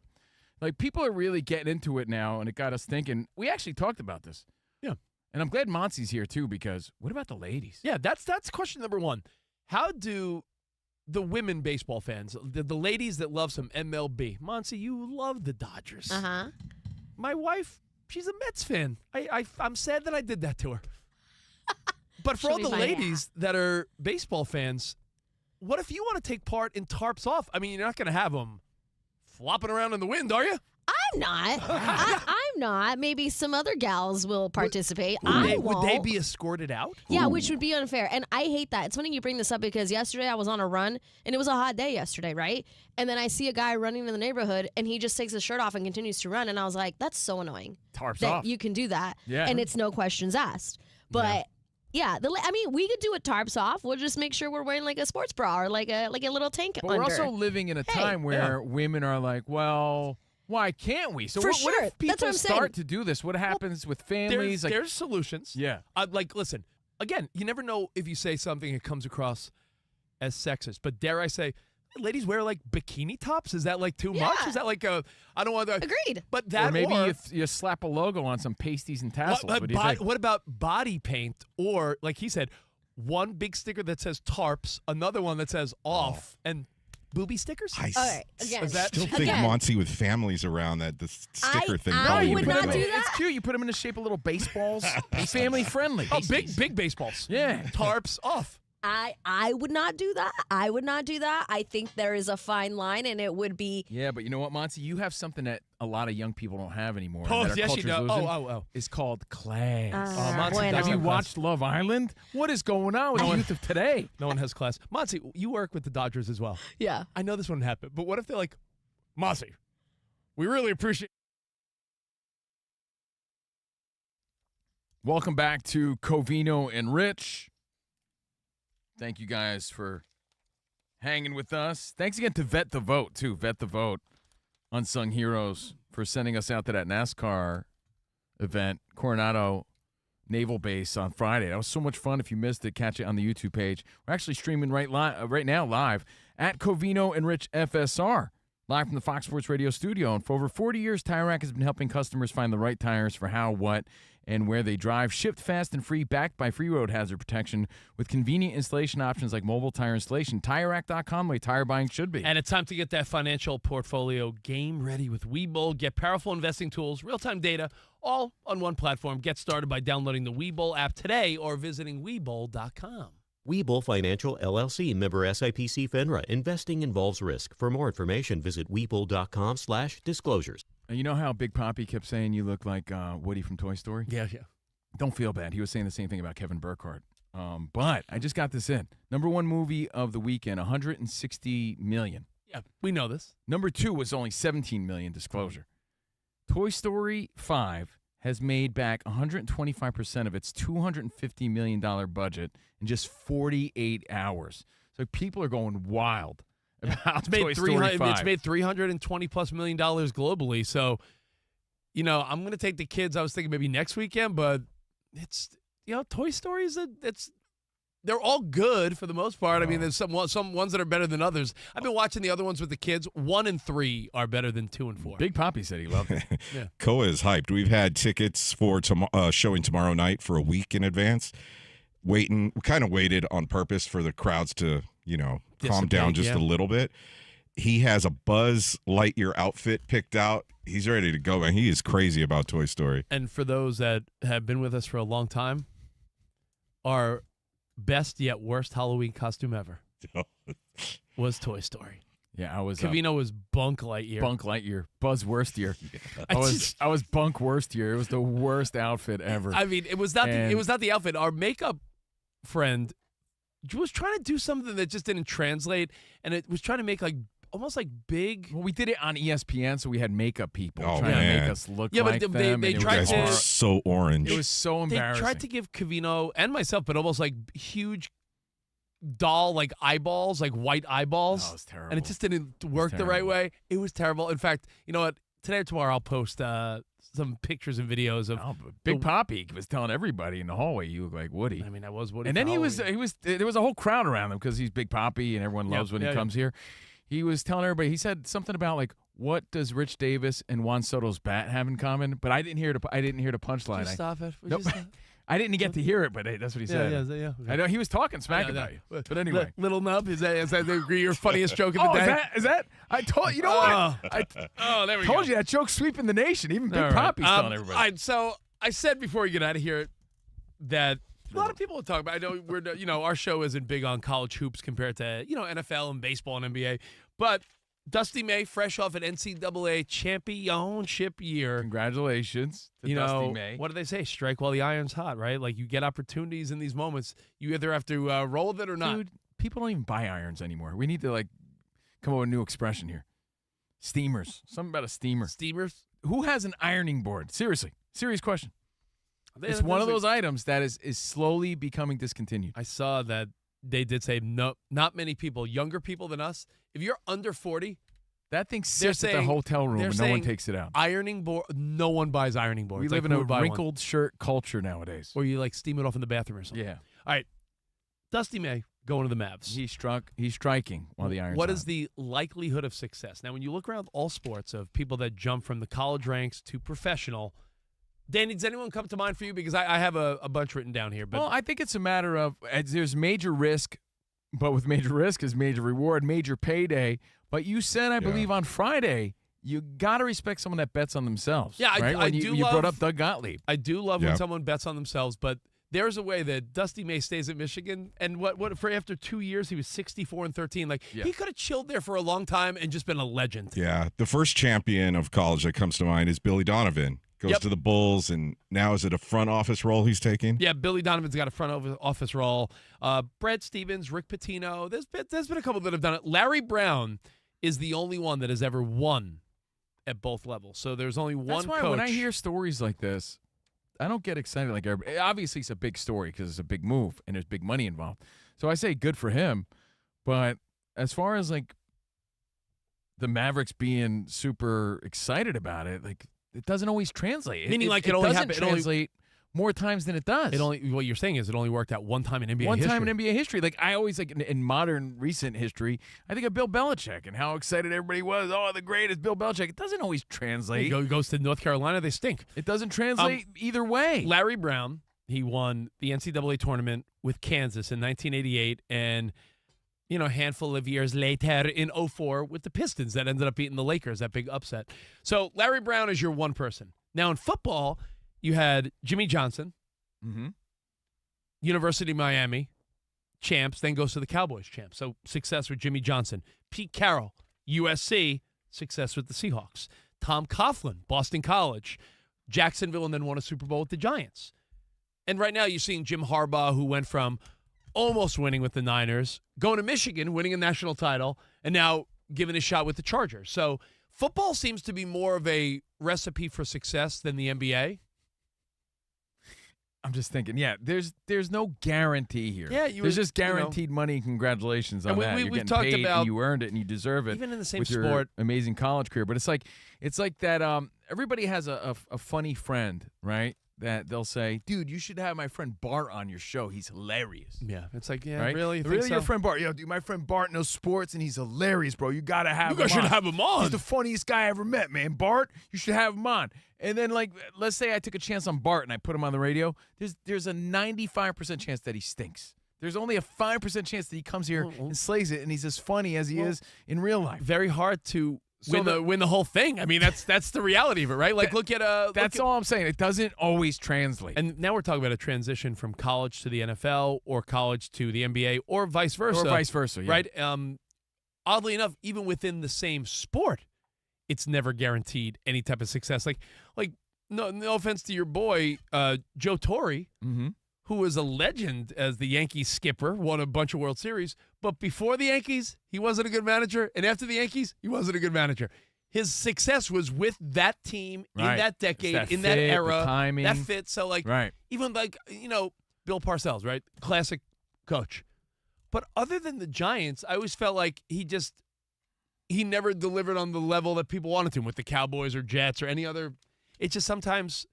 Like, people are really getting into it now, and it got us thinking. We actually talked about this. Yeah. And I'm glad Monty's here, too, because what about the ladies? Yeah, that's question number one. How do the women baseball fans, the ladies that love some MLB. Monty, you love the Dodgers. Uh-huh. My wife, she's a Mets fan. I'm sad that I did that to her. But for all the ladies that are baseball fans, what if you want to take part in tarps off? I mean, you're not going to have them flopping around in the wind, are you? I'm not. I'm not. Maybe some other gals will participate. Would they be escorted out? Yeah, which would be unfair. And I hate that. It's funny you bring this up because yesterday I was on a run, and it was a hot day yesterday, right? And then I see a guy running in the neighborhood, and he just takes his shirt off and continues to run. And I was like, that's so annoying. Tarps that off. You can do that. Yeah. And it's no questions asked. But... Yeah, we could do it tarps off. We'll just make sure we're wearing like a sports bra or like a little tank but under. We're also living in a time where women are like, well, why can't we? So For what sure. if people That's what I'm start saying. to do this? What happens with families? There's solutions. Yeah. Listen, again, you never know if you say something that comes across as sexist. But dare I say, ladies wear like bikini tops? Is that like too much? Is that like I don't want to. Agreed. But that or maybe you slap a logo on some pasties and tassels. What do you think? What about body paint or, like he said, one big sticker that says tarps, another one that says off, and booby stickers? All right, again. Still think Monty with families around that the sticker thing. I would not do that. It's cute. You put them in the shape of little baseballs. It's family friendly. Oh, big baseballs. Yeah. Tarps off. I would not do that. I would not do that. I think there is a fine line, and it would be. Yeah, but you know what, Monty? You have something that a lot of young people don't have anymore. Oh, that our yes, you culture's do. losing. Oh. It's called class. Monty bueno. Have you class. watched Love Island? What is going on with the youth of today? No one has class. Monty, you work with the Dodgers as well. Yeah. I know this wouldn't happen, but what if they're like, Monty, we really appreciate. Welcome back to Covino and Rich. Thank you guys for hanging with us. Thanks again to Vet the Vote, too. Vet the Vote, Unsung Heroes, for sending us out to that NASCAR event, Coronado Naval Base on Friday. That was so much fun. If you missed it, catch it on the YouTube page. We're actually streaming right now live at Covino and Rich FSR, live from the Fox Sports Radio studio. And for over 40 years, Tire Rack has been helping customers find the right tires for how, what, and where they drive. Shipped fast and free, backed by free road hazard protection with convenient installation options like mobile tire installation. TireRack.com, the way tire buying should be. And it's time to get that financial portfolio game ready with Webull. Get powerful investing tools, real-time data, all on one platform. Get started by downloading the Webull app today or visiting Webull.com. Webull Financial, LLC, member SIPC FINRA. Investing involves risk. For more information, visit Webull.com/disclosures. And you know how Big Papi kept saying you look like Woody from Toy Story? Yeah. Don't feel bad. He was saying the same thing about Kevin Burkhardt. But I just got this in. Number one movie of the weekend, $160 million. Yeah, we know this. Number two was only $17 million, disclosure. Toy Story 5 has made back 125% of its $250 million budget in just 48 hours. So people are going wild about Toy Story 5. It's made $320+ million globally. So, I'm going to take the kids. I was thinking maybe next weekend, but it's, Toy Story they're all good for the most part. I mean, there's some ones that are better than others. I've been watching the other ones with the kids. 1 and 3 are better than 2 and 4. Big Papi said he loved it. Yeah. Koa is hyped. We've had tickets for showing tomorrow night for a week in advance. We kind of waited on purpose for the crowds to, calm down just a little bit. He has a Buzz Lightyear outfit picked out. He's ready to go, man. He is crazy about Toy Story. And for those that have been with us for a long time, our best yet worst Halloween costume ever was Toy Story. Yeah, I was. Covino was Bunk Lightyear. Bunk Lightyear. Buzz Worst Year. I was Bunk Worst Year. It was the worst outfit ever. I mean, it was not the outfit. Our makeup friend was trying to do something that just didn't translate, and it was trying to make almost like big. Well, we did it on ESPN, so we had makeup people trying to make us look like them. They tried guys were so orange. It was so embarrassing. They tried to give Covino and myself, but almost like huge doll eyeballs, like white eyeballs. That was terrible. And it just didn't work the right way. It was terrible. In fact, you know what? Today or tomorrow I'll post some pictures and videos of Big Papi was telling everybody in the hallway you look like Woody. I mean, I was Woody. And then there was a whole crowd around him because he's Big Papi and everyone loves when he comes here. He was telling everybody, he said something about what does Rich Davis and Juan Soto's bat have in common? But I didn't hear the punchline. Just stop it. Nope. I didn't get to hear it, but that's what he said. Yeah. I know he was talking smack about you. But anyway, Little Nub, is that your funniest joke of the day? Is that? I told you know what? There we go. Told you that joke's sweeping the nation. Even Big Papi's telling everybody. All right, so I said before we get out of here that a lot of people will talk about. I know our show isn't big on college hoops compared to NFL and baseball and NBA, but Dusty May, fresh off an NCAA championship year. Congratulations to Dusty May. What do they say? Strike while the iron's hot, right? Like you get opportunities in these moments. You either have to roll with it or not. Dude, people don't even buy irons anymore. We need to come up with a new expression here. Steamers. Something about a steamer. Steamers? Who has an ironing board? Seriously. Serious question. It's one of those items that is slowly becoming discontinued. I saw that they did say no, not many people, younger people than us. If you're under 40, that thing sits at the hotel room and no one takes it out. Ironing board, no one buys ironing boards. We live in a wrinkled shirt culture nowadays. Or you steam it off in the bathroom or something. Yeah. All right. Dusty May going to the Mavs. He's striking while the iron's What hot. is the likelihood of success? Now, when you look around all sports of people that jump from the college ranks to professional, Danny, does anyone come to mind for you? Because I have a bunch written down here. But well, I think it's a matter of there's major risk, but with major risk is major reward, major payday. But you said, I believe, on Friday, you got to respect someone that bets on themselves. Yeah, right? I do you brought up Doug Gottlieb. I do love when someone bets on themselves, but there's a way that Dusty May stays at Michigan, and what for after 2 years, he was 64-13. He could have chilled there for a long time and just been a legend. Yeah, the first champion of college that comes to mind is Billy Donovan. Goes to the Bulls, and now is it a front office role he's taking? Yeah, Billy Donovan's got a front office role. Brad Stevens, Rick Pitino. There's been a couple that have done it. Larry Brown is the only one that has ever won at both levels. So there's only one That's why coach. when I hear stories like this, I don't get excited like everybody. Obviously, it's a big story because it's a big move and there's big money involved. So I say good for him, but as far as like the Mavericks being super excited about it, like it doesn't always translate. Meaning, like, it only doesn't happened. translate more times than it does. What you're saying is it only worked out one time in NBA history. One time in NBA history. Like, I always, like, in modern, recent history, I think of Bill Belichick and how excited everybody was. Oh, the greatest Bill Belichick. It doesn't always translate. He goes to North Carolina, they stink. It doesn't translate either way. Larry Brown, he won the NCAA tournament with Kansas in 1988, and, you know, a handful of years later in 2004 with the Pistons that ended up beating the Lakers, that big upset. So Larry Brown is your one person. Now, in football, you had Jimmy Johnson, University of Miami, champs, then goes to the Cowboys, champs. So success with Jimmy Johnson. Pete Carroll, USC, success with the Seahawks. Tom Coughlin, Boston College, Jacksonville, and then won a Super Bowl with the Giants. And right now you're seeing Jim Harbaugh, who went from almost winning with the Niners, going to Michigan, winning a national title, and now giving a shot with the Chargers. So football seems to be more of a recipe for success than the NBA. I'm just thinking, there's no guarantee here. Yeah, there's just guaranteed money and congratulations on that. You're getting talked paid about, and you earned it and you deserve it. Even in the same with sport. your amazing college career. But it's like that everybody has a funny friend, right? That they'll say, dude, you should have my friend Bart on your show. He's hilarious. Yeah, it's like, right? really? Really, your friend Bart? Yo, dude, my friend Bart knows sports, and he's hilarious, bro. You got to have him on. You guys should have him on. He's the funniest guy I ever met, man. Bart, you should have him on. And then, like, let's say I took a chance on Bart and I put him on the radio. There's a 95% chance that he stinks. There's only a 5% chance that he comes here and slays it, and he's as funny as he is in real life. Very hard to win the whole thing. I mean, that's the reality of it, right? Like, look at that's all I'm saying. It doesn't always translate. And now we're talking about a transition from college to the NFL or college to the NBA or vice versa. Yeah. Right? Oddly enough, even within the same sport, it's never guaranteed any type of success. Like no offense to your boy Joe Torre, who was a legend as the Yankees skipper, won a bunch of World Series. But before the Yankees, he wasn't a good manager. And after the Yankees, he wasn't a good manager. His success was with that team in that decade, in that era. The timing. That fit. So, like, even like, Bill Parcells, right? Classic coach. But other than the Giants, I always felt like he never delivered on the level that people wanted to with the Cowboys or Jets or any other. It's just sometimes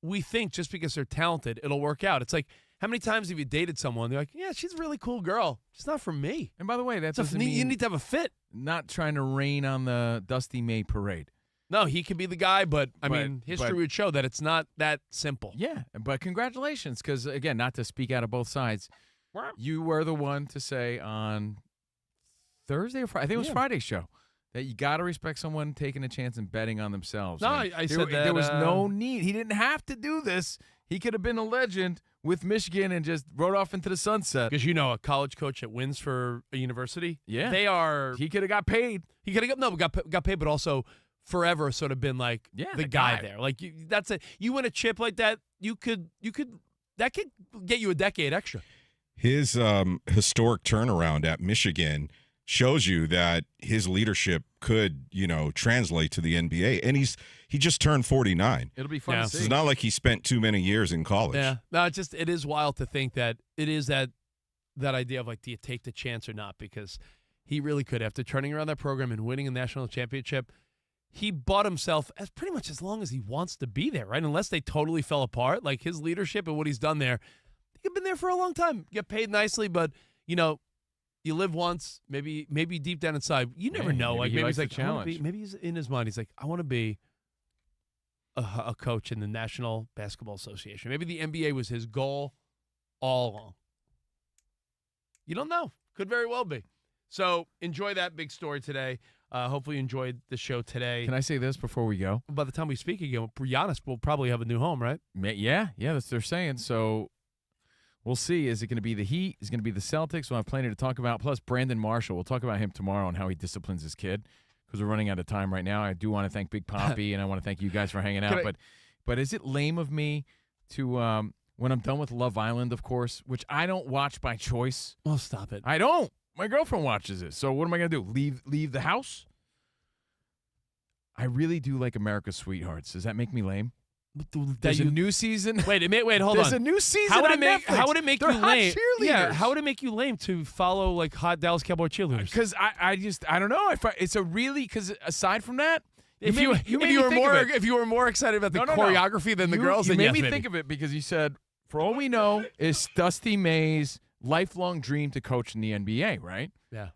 we think just because they're talented, it'll work out. It's like, how many times have you dated someone? They're like, yeah, she's a really cool girl. She's not for me. And by the way, that doesn't mean you need to have a fit. Not trying to rain on the Dusty May parade. No, he could be the guy, but I mean, history would show that it's not that simple. Yeah, but congratulations, because, again, not to speak out of both sides, you were the one to say on Thursday or Friday, I think it was Friday's show, that you got to respect someone taking a chance and betting on themselves. No, I said that. There was no need. He didn't have to do this. He could have been a legend with Michigan and just rode off into the sunset. Because, a college coach that wins for a university, they are. He could have got paid. He could have got paid, but also forever sort of been like the guy there. Like, that's it. You win a chip like that, that could get you a decade extra. His historic turnaround at Michigan shows you that his leadership could, translate to the NBA. And he just turned 49. It'll be fun to see. It's not like he spent too many years in college. Yeah. No, it is wild to think that it is that idea of, like, do you take the chance or not? Because he really could. After turning around that program and winning a national championship, he bought himself as pretty much as long as he wants to be there, right? Unless they totally fell apart. Like, his leadership and what he's done there, he's been there for a long time. Get paid nicely, but, you live once, maybe deep down inside, you never know. Like, maybe he's like, challenge. Maybe he's in his mind, he's like, I want to be a coach in the National Basketball Association. Maybe the NBA was his goal all along. You don't know. Could very well be. So enjoy that big story today. Hopefully you enjoyed the show today. Can I say this before we go? By the time we speak again, Giannis will probably have a new home, right? Yeah, that's what they're saying. So we'll see. Is it going to be the Heat? Is it going to be the Celtics? We'll have plenty to talk about. Plus, Brandon Marshall. We'll talk about him tomorrow and how he disciplines his kid, because we're running out of time right now. I do want to thank Big Papi, and I want to thank you guys for hanging out. But is it lame of me to, when I'm done with Love Island, of course, which I don't watch by choice. Well, stop it. I don't. My girlfriend watches it. So what am I going to do? Leave the house? I really do like America's Sweethearts. Does that make me lame? There's a new season. Wait, hold There's on. a new season How would on it make? Netflix. How would it make They're you hot lame? Yeah, cheerleaders. how would it make you lame to follow like hot Dallas Cowboy cheerleaders? Because I don't know. It's a really because aside from that, If you were more excited about the choreography than the girls, you then made yes, me maybe. think of it because you said, for all we know, it's Dusty May's lifelong dream to coach in the NBA, right? Yeah.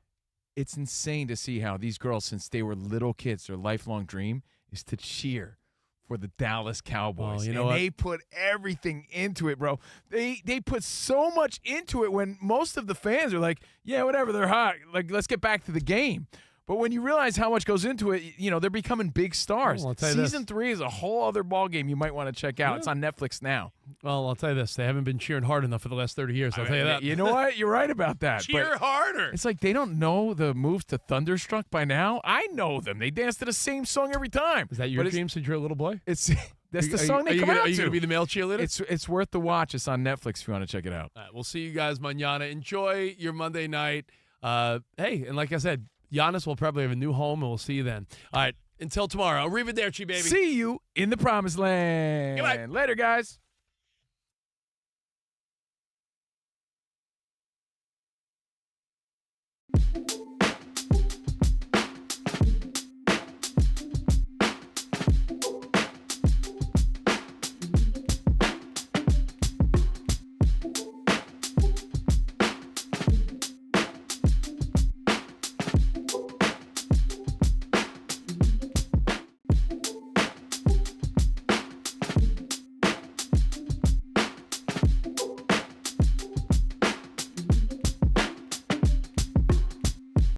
It's insane to see how these girls, since they were little kids, their lifelong dream is to cheer for the Dallas Cowboys. you know what? They put everything into it, bro. They put so much into it when most of the fans are like, yeah, whatever, they're hot. Like, let's get back to the game. But when you realize how much goes into it, they're becoming big stars. Well, I'll tell you this. Season 3 is a whole other ball game you might want to check out. Yeah. It's on Netflix now. Well, I'll tell you this. They haven't been cheering hard enough for the last 30 years. I'll tell you that. You know what? You're right about that. Cheer but harder. It's like they don't know the moves to Thunderstruck by now. I know them. They dance to the same song every time. Is that your dream since you're a little boy? That's the song they come out to. Are you going to be the male cheerleader? It's worth the watch. It's on Netflix if you want to check it out. All right, we'll see you guys mañana. Enjoy your Monday night. Hey, and like I said, Giannis will probably have a new home, and we'll see you then. All right, until tomorrow. Arrivederci, baby. See you in the promised land. Goodbye. Later, guys.